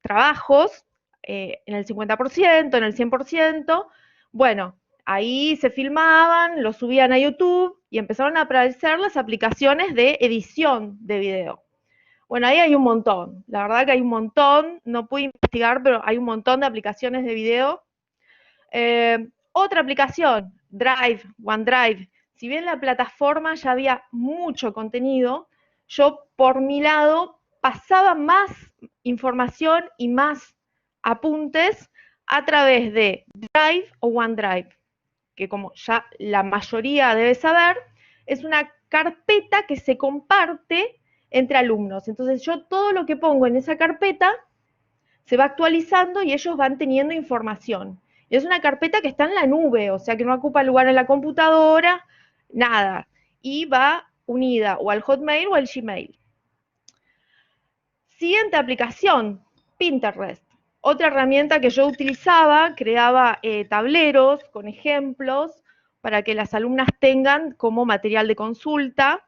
trabajos, en el 50%, en el 100%, bueno, ahí se filmaban, lo subían a YouTube y empezaron a aparecer las aplicaciones de edición de video. Bueno, ahí hay un montón, la verdad que hay un montón, no pude investigar, pero hay un montón de aplicaciones de video. Otra aplicación, Drive, OneDrive. Si bien la plataforma ya había mucho contenido, yo por mi lado pasaba más información y más apuntes a través de Drive o OneDrive, que como ya la mayoría debe saber, es una carpeta que se comparte entre alumnos. Entonces yo todo lo que pongo en esa carpeta se va actualizando y ellos van teniendo información. Y es una carpeta que está en la nube, o sea que no ocupa lugar en la computadora, nada. Y va unida o al Hotmail o al Gmail. Siguiente aplicación, Pinterest. Otra herramienta que yo utilizaba, creaba tableros con ejemplos para que las alumnas tengan como material de consulta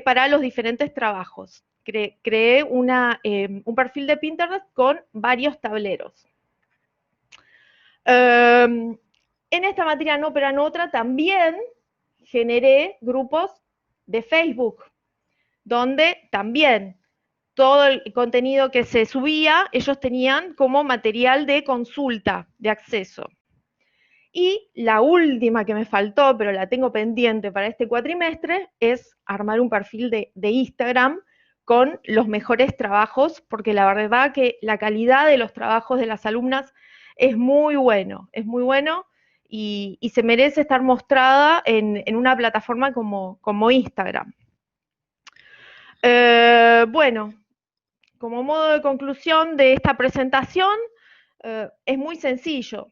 para los diferentes trabajos. Creé un perfil de Pinterest con varios tableros. En esta materia no, pero en otra también generé grupos de Facebook, donde también todo el contenido que se subía, ellos tenían como material de consulta, de acceso. Y la última que me faltó, pero la tengo pendiente para este cuatrimestre, es armar un perfil de Instagram con los mejores trabajos, porque la verdad que la calidad de los trabajos de las alumnas es muy bueno y se merece estar mostrada en una plataforma como Instagram. Bueno, como modo de conclusión de esta presentación, es muy sencillo.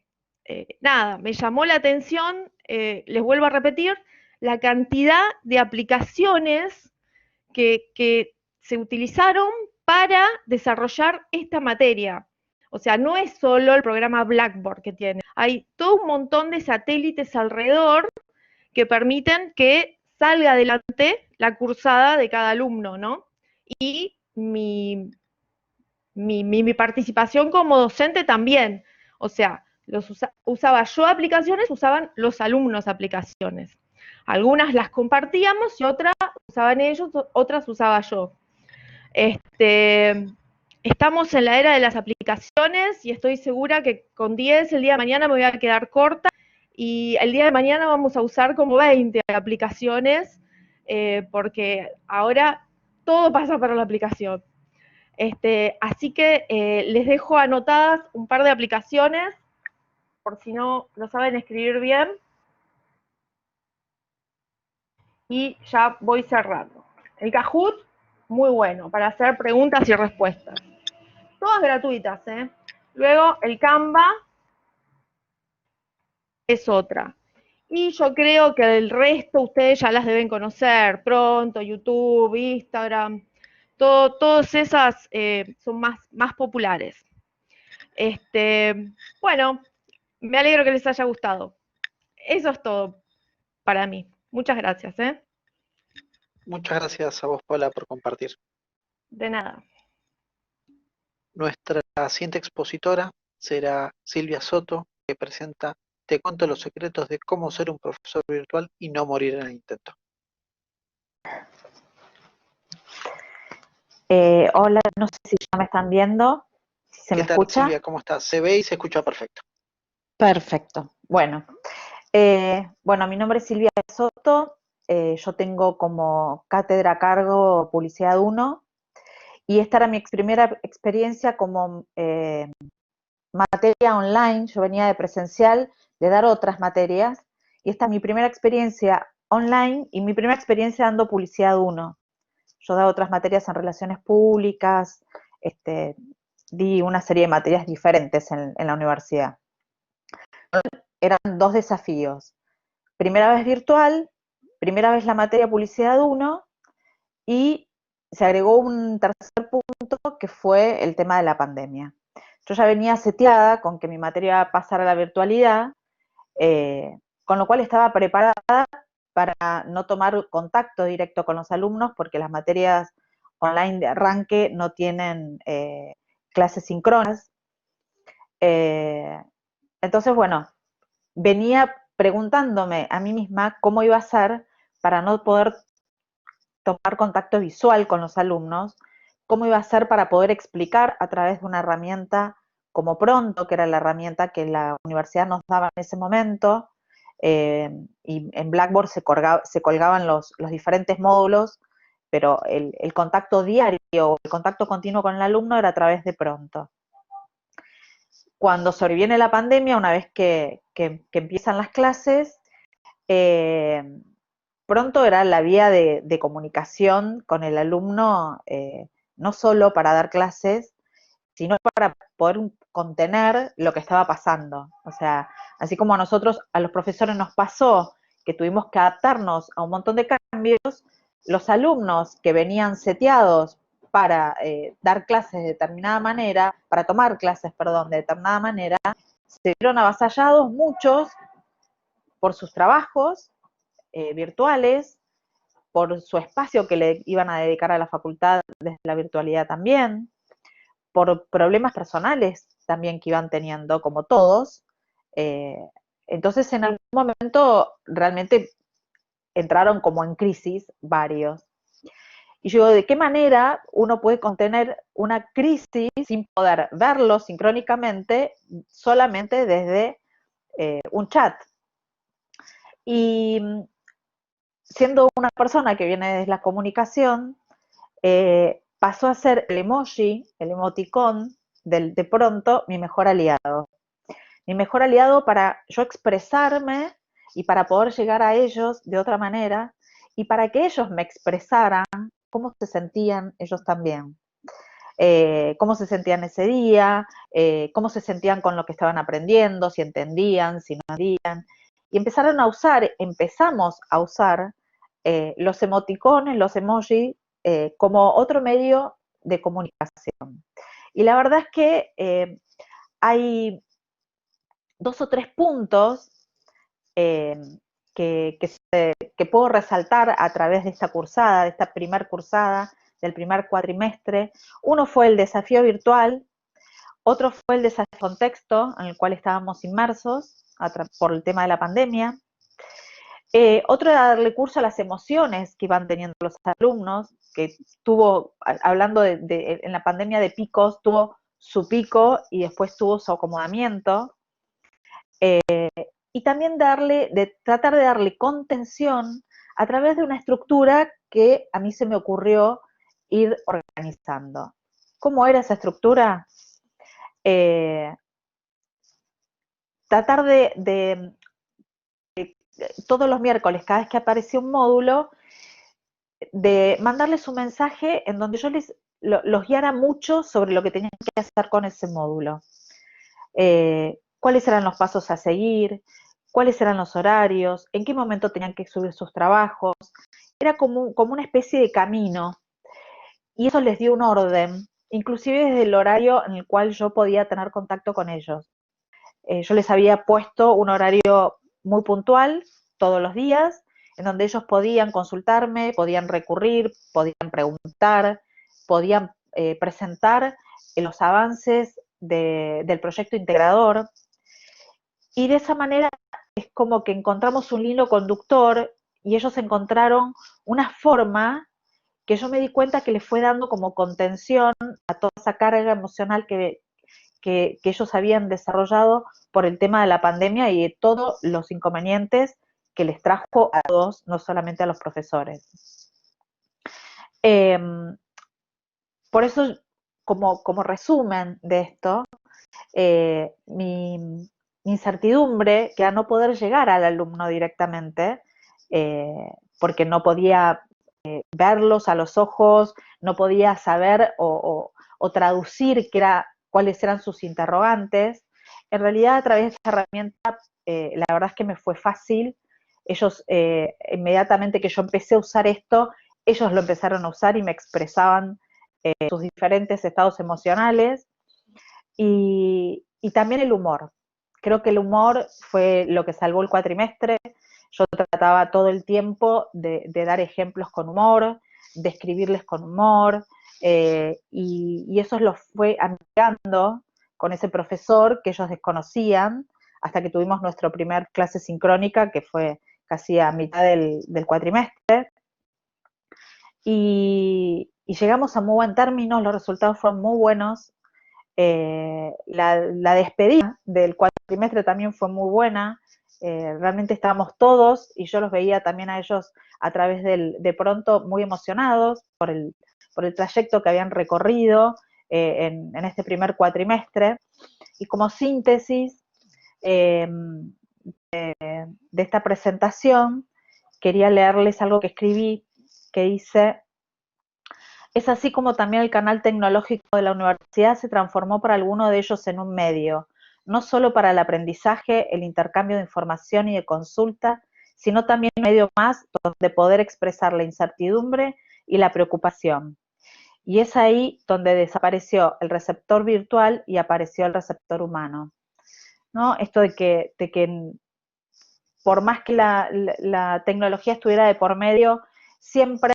Nada, me llamó la atención, les vuelvo a repetir, la cantidad de aplicaciones que se utilizaron para desarrollar esta materia. O sea, no es solo el programa Blackboard que tiene, hay todo un montón de satélites alrededor que permiten que salga adelante la cursada de cada alumno, ¿no? Y mi participación como docente también, o sea, usaba yo aplicaciones, usaban los alumnos aplicaciones. Algunas las compartíamos y otras usaban ellos, otras usaba yo. Estamos en la era de las aplicaciones y estoy segura que con 10 el día de mañana me voy a quedar corta y el día de mañana vamos a usar como 20 aplicaciones porque ahora todo pasa para la aplicación. Así que les dejo anotadas un par de aplicaciones por si no lo saben escribir bien y ya voy cerrando. El Kahoot, muy bueno para hacer preguntas y respuestas. Todas gratuitas, ¿eh? Luego el Canva es otra. Y yo creo que el resto ustedes ya las deben conocer, Pronto, YouTube, Instagram, todas esas son más populares. Bueno, me alegro que les haya gustado. Eso es todo para mí. Muchas gracias, ¿eh? Muchas gracias a vos, Paula, por compartir. De nada. Nuestra siguiente expositora será Silvia Soto, que presenta Te cuento los secretos de cómo ser un profesor virtual y no morir en el intento. Hola, no sé si ya me están viendo, si se me ¿Qué tal, escucha. Silvia? ¿Cómo estás? Se ve y se escucha perfecto. Perfecto. Bueno, mi nombre es Silvia Soto, yo tengo como cátedra a cargo Publicidad 1 y esta era mi primera experiencia como materia online. Yo venía de presencial, de dar otras materias, y esta es mi primera experiencia online y mi primera experiencia dando Publicidad 1. Yo daba otras materias en relaciones públicas, di una serie de materias diferentes en la universidad. Eran 2 desafíos. Primera vez virtual, primera vez la materia Publicidad 1, y se agregó un tercer punto que fue el tema de la pandemia. Yo ya venía seteada con que mi materia iba a pasar a la virtualidad, con lo cual estaba preparada para no tomar contacto directo con los alumnos, porque las materias online de arranque no tienen clases sincronas. Entonces, bueno, venía preguntándome a mí misma cómo iba a ser para no poder tomar contacto visual con los alumnos, cómo iba a ser para poder explicar a través de una herramienta como Pronto, que era la herramienta que la universidad nos daba en ese momento, y en Blackboard se colgaban los diferentes módulos, pero el contacto diario, el contacto continuo con el alumno era a través de Pronto. Cuando sobreviene la pandemia, una vez que empiezan las clases, Pronto era la vía de comunicación con el alumno, no solo para dar clases, sino para poder contener lo que estaba pasando. O sea, así como a nosotros, a los profesores nos pasó que tuvimos que adaptarnos a un montón de cambios, los alumnos que venían seteados para dar clases de determinada manera, para tomar clases, perdón, de determinada manera, se vieron avasallados muchos por sus trabajos virtuales, por su espacio que le iban a dedicar a la facultad desde la virtualidad también, por problemas personales también que iban teniendo, como todos. Entonces, en algún momento realmente entraron como en crisis varios. Y yo digo, ¿de qué manera uno puede contener una crisis sin poder verlo sincrónicamente solamente desde un chat? Y siendo una persona que viene desde la comunicación, pasó a ser el emoji, el emoticón de Pronto, mi mejor aliado. Mi mejor aliado para yo expresarme y para poder llegar a ellos de otra manera y para que ellos me expresaran cómo se sentían ellos también. Cómo se sentían ese día, cómo se sentían con lo que estaban aprendiendo, si entendían, si no entendían. Y empezamos a usar los emoticones, los emojis, como otro medio de comunicación. Y la verdad es que hay 2 o 3 puntos que puedo resaltar a través de esta cursada, de esta primer cursada, del primer cuatrimestre. Uno fue el desafío virtual, otro fue el desafío contexto, en el cual estábamos inmersos por el tema de la pandemia. Otro era darle curso a las emociones que iban teniendo los alumnos, tuvo, hablando en la pandemia de picos, tuvo su pico y después tuvo su acomodamiento. Y también tratar de darle contención a través de una estructura que a mí se me ocurrió ir organizando. ¿Cómo era esa estructura? Tratar de todos los miércoles, cada vez que aparecía un módulo, de mandarles un mensaje en donde yo los guiara mucho sobre lo que tenían que hacer con ese módulo. Cuáles eran los pasos a seguir, cuáles eran los horarios, en qué momento tenían que subir sus trabajos. Era como una especie de camino, y eso les dio un orden, inclusive desde el horario en el cual yo podía tener contacto con ellos. Yo les había puesto un horario muy puntual todos los días, en donde ellos podían consultarme, podían recurrir, podían preguntar, podían presentar los avances del proyecto integrador, y de esa manera es como que encontramos un hilo conductor y ellos encontraron una forma que yo me di cuenta que les fue dando como contención a toda esa carga emocional que ellos habían desarrollado por el tema de la pandemia y de todos los inconvenientes que les trajo a todos, no solamente a los profesores. Por eso, como resumen de esto, mi incertidumbre, que era no poder llegar al alumno directamente, porque no podía verlos a los ojos, no podía saber o traducir cuáles eran sus interrogantes. En realidad, a través de esta herramienta, la verdad es que me fue fácil. Ellos, inmediatamente que yo empecé a usar esto, ellos lo empezaron a usar y me expresaban sus diferentes estados emocionales. Y también el humor. Creo que el humor fue lo que salvó el cuatrimestre. Yo trataba todo el tiempo de dar ejemplos con humor, de escribirles con humor, y eso los fue amigando con ese profesor que ellos desconocían, hasta que tuvimos nuestra primera clase sincrónica, que fue casi a mitad del cuatrimestre. Y llegamos a muy buen término, los resultados fueron muy buenos. La despedida del cuatrimestre también fue muy buena. Realmente estábamos todos, y yo los veía también a ellos a través de pronto muy emocionados por el trayecto que habían recorrido en este primer cuatrimestre. Y como síntesis de esta presentación, quería leerles algo que escribí, que dice: es así como también el canal tecnológico de la universidad se transformó para algunos de ellos en un medio, no solo para el aprendizaje, el intercambio de información y de consulta, sino también un medio más donde poder expresar la incertidumbre y la preocupación. Y es ahí donde desapareció el receptor virtual y apareció el receptor humano, ¿no? Esto de que por más que la tecnología estuviera de por medio, siempre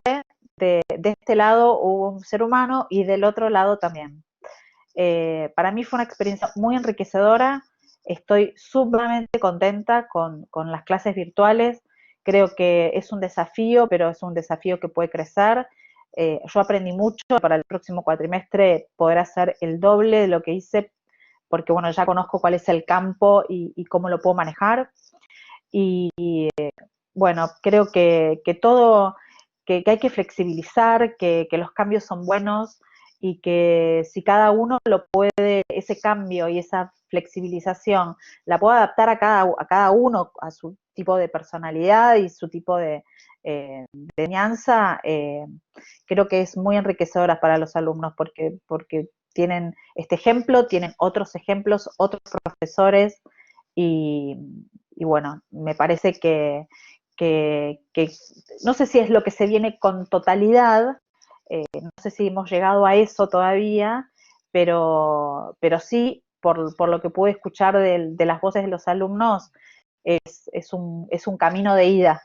de este lado hubo un ser humano y del otro lado también. Para mí fue una experiencia muy enriquecedora. Estoy sumamente contenta con las clases virtuales. Creo que es un desafío, pero es un desafío que puede crecer. Yo aprendí mucho. Para el próximo cuatrimestre poder hacer el doble de lo que hice, porque bueno, ya conozco cuál es el campo y cómo lo puedo manejar. Y bueno, creo que todo, que hay que flexibilizar, que los cambios son buenos, y que si cada uno lo puede, ese cambio y esa flexibilización la puede adaptar a cada uno, a su tipo de personalidad y su tipo de enseñanza, creo que es muy enriquecedora para los alumnos, porque tienen este ejemplo, tienen otros ejemplos, otros profesores, y bueno, me parece que no sé si es lo que se viene con totalidad, no sé si hemos llegado a eso todavía, pero sí, por lo que pude escuchar de las voces de los alumnos, es un camino de ida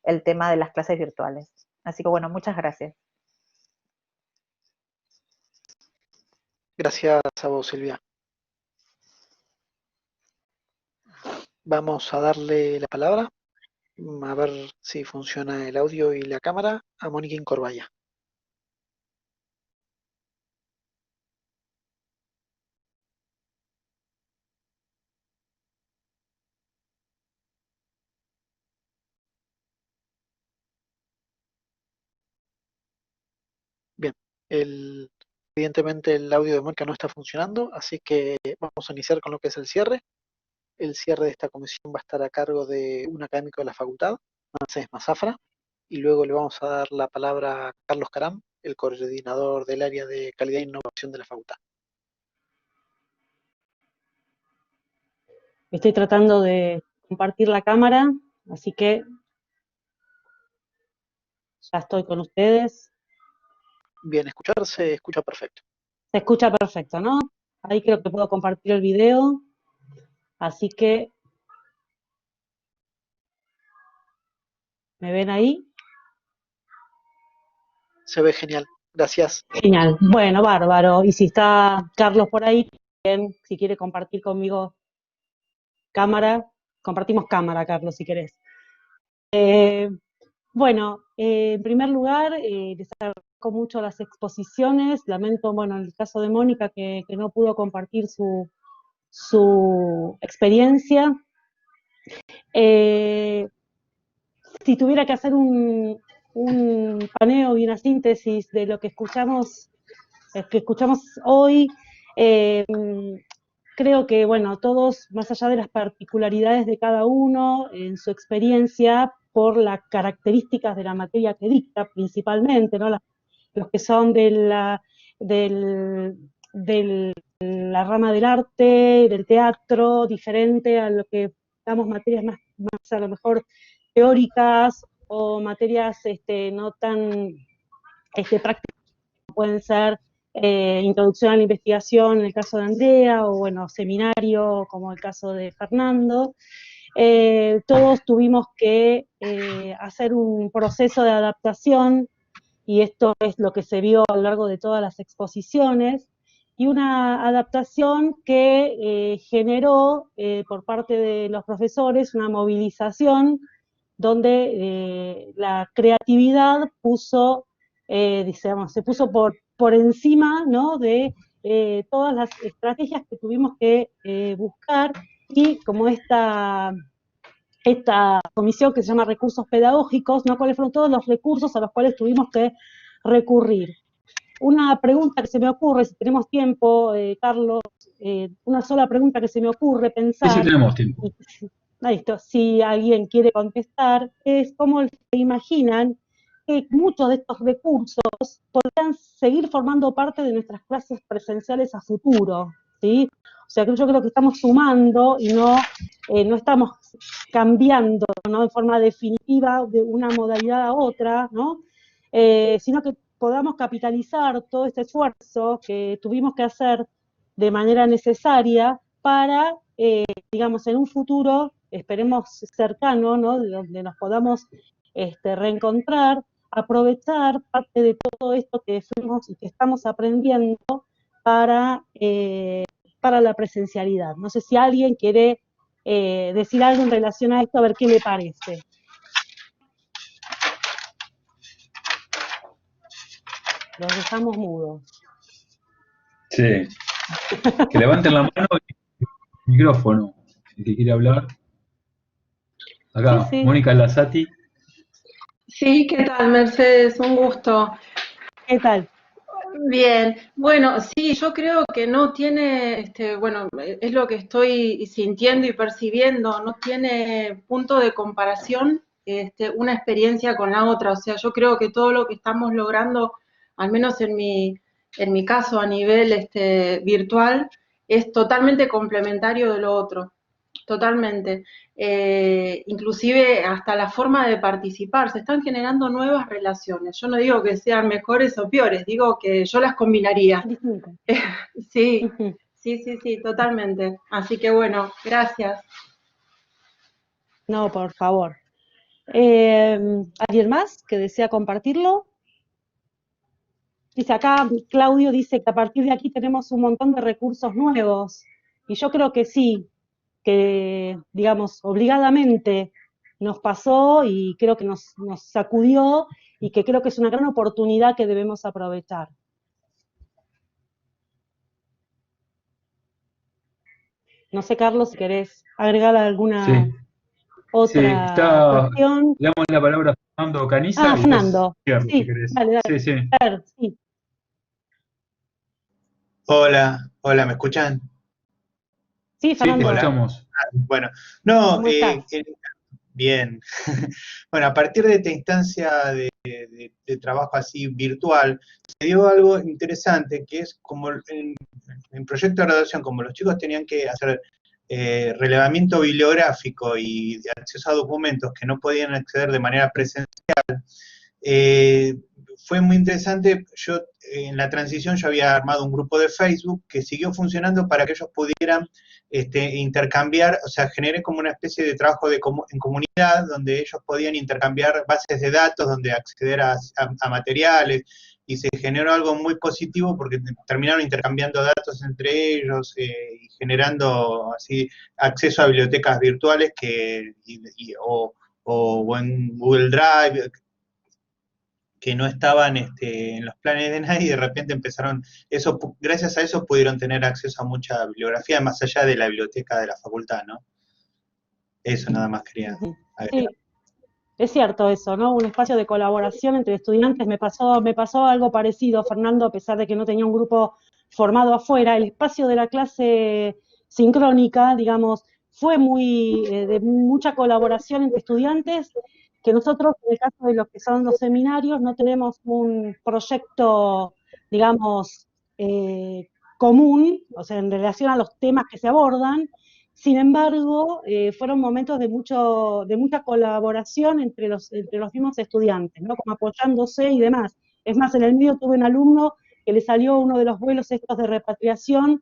el tema de las clases virtuales. Así que bueno, muchas gracias. Gracias a vos, Silvia. Vamos a darle la palabra, a ver si funciona el audio y la cámara, a Mónica Incorvalla. Evidentemente el audio de Mónica no está funcionando, así que vamos a iniciar con lo que es el cierre. El cierre de esta comisión va a estar a cargo de un académico de la facultad, Mercedes Mazafra, y luego le vamos a dar la palabra a Carlos Caram, el coordinador del área de calidad e innovación de la facultad. Estoy tratando de compartir la cámara, así que ya estoy con ustedes. Bien, se escucha perfecto. Se escucha perfecto, ¿no? Ahí creo que puedo compartir el video, así que ¿me ven ahí? Se ve genial, gracias. Genial, bueno, bárbaro. Y si está Carlos por ahí, bien, si quiere compartir conmigo cámara, compartimos cámara, Carlos, si querés. Bueno, en primer lugar, les agradezco mucho las exposiciones. Lamento, bueno, en el caso de Mónica, que no pudo compartir su experiencia. Si tuviera que hacer un paneo y una síntesis de lo que escuchamos hoy, creo que, bueno, todos, más allá de las particularidades de cada uno en su experiencia, por las características de la materia que dicta principalmente, ¿no? Los que son de la rama del arte, del teatro, diferente a lo que damos materias más a lo mejor teóricas o materias no tan prácticas, pueden ser introducción a la investigación en el caso de Andrea, o bueno, seminario como el caso de Fernando. Todos tuvimos que hacer un proceso de adaptación, y esto es lo que se vio a lo largo de todas las exposiciones, y una adaptación que generó por parte de los profesores una movilización donde la creatividad se puso por encima, ¿no?, de todas las estrategias que tuvimos que buscar, y como esta comisión que se llama recursos pedagógicos, ¿no?, cuáles fueron todos los recursos a los cuales tuvimos que recurrir. Una pregunta que se me ocurre, si tenemos tiempo, Carlos, una sola pregunta que se me ocurre pensar. Sí, tenemos tiempo. Listo, si alguien quiere contestar, es cómo se imaginan que muchos de estos recursos podrían seguir formando parte de nuestras clases presenciales a futuro, ¿sí? O sea, que yo creo que estamos sumando y no estamos cambiando, ¿no?, de forma definitiva de una modalidad a otra, ¿no? Sino que podamos capitalizar todo este esfuerzo que tuvimos que hacer de manera necesaria para, digamos, en un futuro, esperemos cercano, ¿no?, de donde nos podamos reencontrar, aprovechar parte de todo esto que fuimos y que estamos aprendiendo para la presencialidad. No sé si alguien quiere decir algo en relación a esto, a ver qué le parece. Los dejamos mudos. Sí. Que levanten la mano y el micrófono, el que quiere hablar. Acá, Sí, sí. Mónica Lasati. Sí, ¿qué tal, Mercedes? Un gusto. ¿Qué tal? Bien, bueno, sí, yo creo que no tiene, bueno, es lo que estoy sintiendo y percibiendo, no tiene punto de comparación una experiencia con la otra. O sea, yo creo que todo lo que estamos logrando, al menos en mi caso a nivel virtual, es totalmente complementario de lo otro, totalmente. Inclusive hasta la forma de participar, se están generando nuevas relaciones. Yo no digo que sean mejores o peores, digo que yo las combinaría. Sí, sí, totalmente. Así que bueno, gracias. No, por favor. ¿Alguien más que desea compartirlo? Dice acá, Claudio dice que a partir de aquí tenemos un montón de recursos nuevos, y yo creo que sí, que, digamos, obligadamente nos pasó, y creo que nos sacudió, y que creo que es una gran oportunidad que debemos aprovechar. No sé, Carlos, si querés agregar alguna otra cuestión. Le damos la palabra a Fernando Caniza. Fernando. Cierro, Sí, si querés. dale. Sí. A ver, sí. Hola, hola, ¿me escuchan? Sí, Sí, te Fernando, Hola. escuchamos. Bueno, no, ¿cómo estás? bien. Bueno, a partir de esta instancia de trabajo así virtual, se dio algo interesante, que es como en proyecto de graduación, como los chicos tenían que hacer relevamiento bibliográfico y de acceso a documentos que no podían acceder de manera presencial, eh, fue muy interesante. Yo en la transición yo había armado un grupo de Facebook que siguió funcionando para que ellos pudieran intercambiar, o sea, generé como una especie de trabajo en comunidad donde ellos podían intercambiar bases de datos, donde acceder a materiales, y se generó algo muy positivo porque terminaron intercambiando datos entre ellos y generando así acceso a bibliotecas virtuales o en Google Drive, que no estaban en los planes de nadie, y de repente empezaron, gracias a eso pudieron tener acceso a mucha bibliografía, más allá de la biblioteca de la facultad, ¿no? Eso nada más quería agregar. Sí, es cierto eso, ¿no? Un espacio de colaboración entre estudiantes. Me pasó algo parecido, Fernando, a pesar de que no tenía un grupo formado afuera. El espacio de la clase sincrónica, digamos, fue de mucha colaboración entre estudiantes, que nosotros, en el caso de lo que son los seminarios, no tenemos un proyecto, digamos, común, o sea, en relación a los temas que se abordan. Sin embargo, fueron momentos de mucha colaboración entre los mismos estudiantes, ¿no? Como apoyándose y demás. Es más, en el mío tuve un alumno que le salió uno de los vuelos estos de repatriación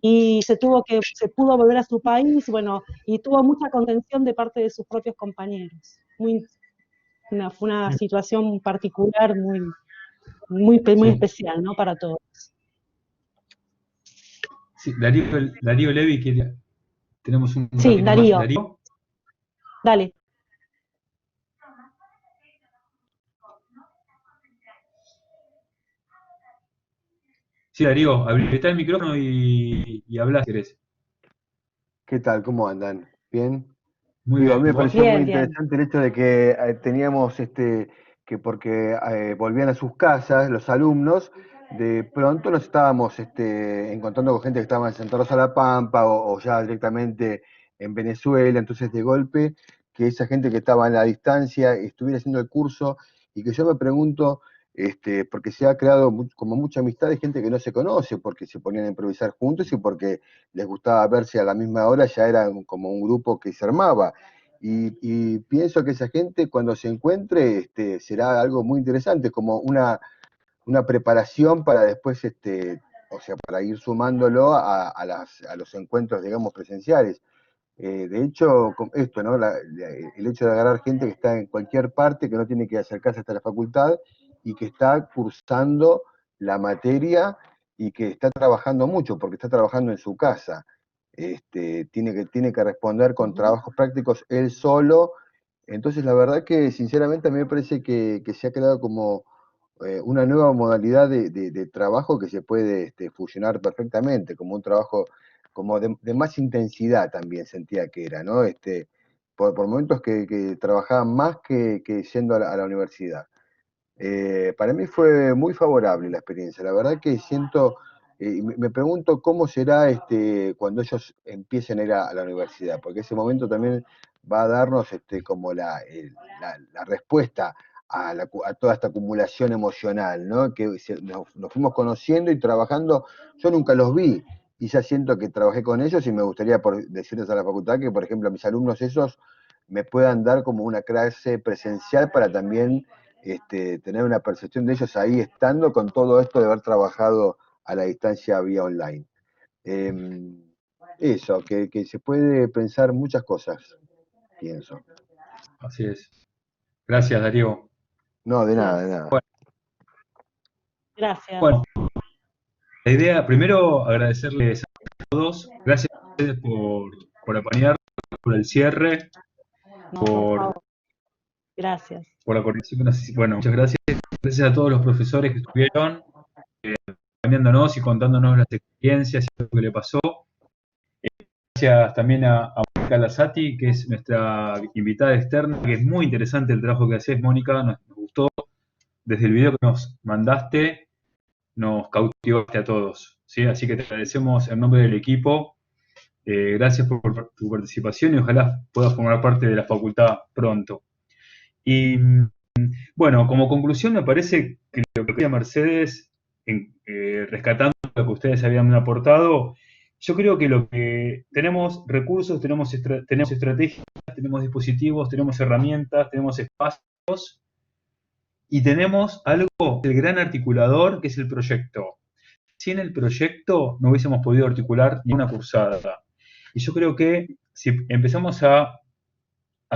y se pudo volver a su país, bueno, y tuvo mucha contención de parte de sus propios compañeros. Fue una situación particular muy Sí. especial, ¿no? Para todos. Sí, Darío Levi, tenemos un Sí, ratito más. Darío. Darío. Dale. Sí, Darío, habilitá el micrófono y habla si querés. ¿Qué tal? ¿Cómo andan? ¿Bien? Muy Digo, a bien, mí me ¿vos? pareció muy Bien, bien. interesante el hecho de que teníamos que porque volvían a sus casas los alumnos, de pronto nos estábamos encontrando con gente que estaba en Santa Rosa de la Pampa o ya directamente en Venezuela, entonces de golpe que esa gente que estaba a la distancia estuviera haciendo el curso, y que yo me pregunto, porque se ha creado como mucha amistad de gente que no se conoce, porque se ponían a improvisar juntos y porque les gustaba verse a la misma hora, ya era como un grupo que se armaba. Y pienso que esa gente cuando se encuentre será algo muy interesante, como una preparación para después, o sea, para ir sumándolo a los encuentros, digamos, presenciales. De hecho, esto, ¿no? El hecho de agarrar gente que está en cualquier parte, que no tiene que acercarse hasta la facultad y que está cursando la materia y que está trabajando mucho, porque está trabajando en su casa. Tiene que responder con trabajos prácticos él solo. Entonces, la verdad que, sinceramente, a mí me parece que se ha creado como una nueva modalidad de trabajo que se puede fusionar perfectamente, como un trabajo como de más intensidad también sentía que era, ¿no? Por momentos que trabajaban más que yendo a la universidad. Para mí fue muy favorable la experiencia. La verdad que siento, y me pregunto cómo será cuando ellos empiecen a ir a la universidad, porque ese momento también va a darnos como la respuesta a toda esta acumulación emocional, ¿no? Que nos fuimos conociendo y trabajando. Yo nunca los vi y ya siento que trabajé con ellos, y me gustaría decirles a la facultad que, por ejemplo, a mis alumnos esos me puedan dar como una clase presencial para también tener una percepción de ellos ahí estando, con todo esto de haber trabajado a la distancia vía online. Eso, que se puede pensar muchas cosas, pienso. Así es. Gracias, Darío. No, de Así nada, es. de nada. Gracias. Bueno, la idea, primero agradecerles a todos. Gracias a ustedes por apañar, por el cierre, No, por favor. Gracias. por la coordinación que nos hicieron. Bueno, muchas gracias. Gracias a todos los profesores que estuvieron cambiándonos y contándonos las experiencias y lo que le pasó. Gracias también a Mónica Lasati, que es nuestra invitada externa, que es muy interesante el trabajo que haces, Mónica, nos gustó. Desde el video que nos mandaste, nos cautivaste a todos, ¿sí? Así que te agradecemos en nombre del equipo. Gracias por tu participación y ojalá puedas formar parte de la facultad pronto. Y bueno, como conclusión me parece que lo que decía Mercedes, rescatando lo que ustedes habían aportado, yo creo que lo que tenemos recursos, tenemos estrategias, tenemos dispositivos, tenemos herramientas, tenemos espacios y tenemos algo, el gran articulador, que es el proyecto. Sin el proyecto no hubiésemos podido articular ni una cursada. Y yo creo que si empezamos a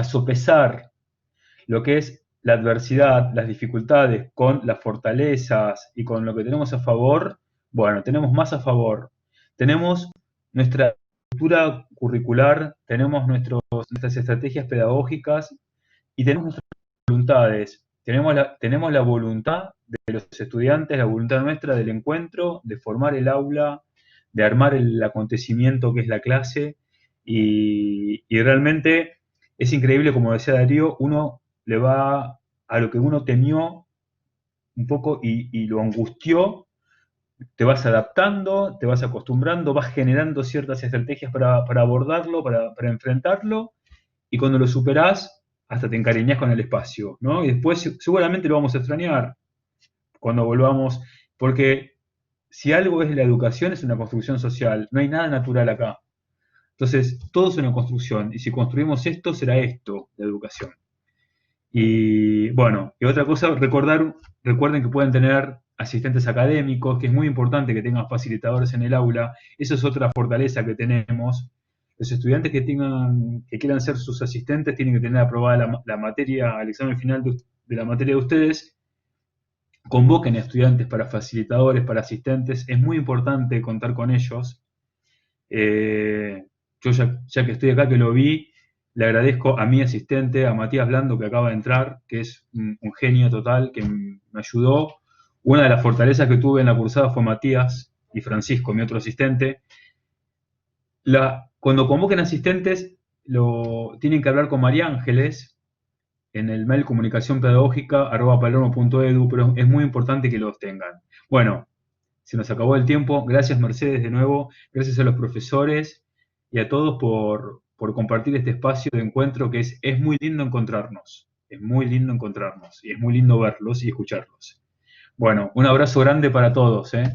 sopesar lo que es la adversidad, las dificultades con las fortalezas y con lo que tenemos a favor, bueno, tenemos más a favor. Tenemos nuestra estructura curricular, tenemos nuestras estrategias pedagógicas y tenemos nuestras voluntades. Tenemos la voluntad de los estudiantes, la voluntad nuestra del encuentro, de formar el aula, de armar el acontecimiento que es la clase y realmente es increíble, como decía Darío, uno le va a lo que uno temió un poco y lo angustió, te vas adaptando, te vas acostumbrando, vas generando ciertas estrategias para abordarlo, para enfrentarlo, y cuando lo superás, hasta te encariñás con el espacio, ¿no? Y después seguramente lo vamos a extrañar cuando volvamos, porque si algo es la educación, es una construcción social, no hay nada natural acá. Entonces, todo es una construcción, y si construimos esto, será esto, la educación. Y bueno, y otra cosa, recuerden que pueden tener asistentes académicos, que es muy importante que tengan facilitadores en el aula, eso es otra fortaleza que tenemos. Los estudiantes que quieran ser sus asistentes tienen que tener aprobada la materia, el examen final de la materia de ustedes. Convoquen a estudiantes para facilitadores, para asistentes, es muy importante contar con ellos. Yo ya que estoy acá, que lo vi, le agradezco a mi asistente, a Matías Blando, que acaba de entrar, que es un genio total, que me ayudó. Una de las fortalezas que tuve en la cursada fue Matías y Francisco, mi otro asistente. Cuando convoquen asistentes, tienen que hablar con María Ángeles en el mail comunicacionpedagógica@palermo.edu, pero es muy importante que los tengan. Bueno, se nos acabó el tiempo. Gracias, Mercedes, de nuevo. Gracias a los profesores y a todos por compartir este espacio de encuentro que es muy lindo encontrarnos. Es muy lindo encontrarnos y es muy lindo verlos y escucharlos. Bueno, un abrazo grande para todos, ¿eh?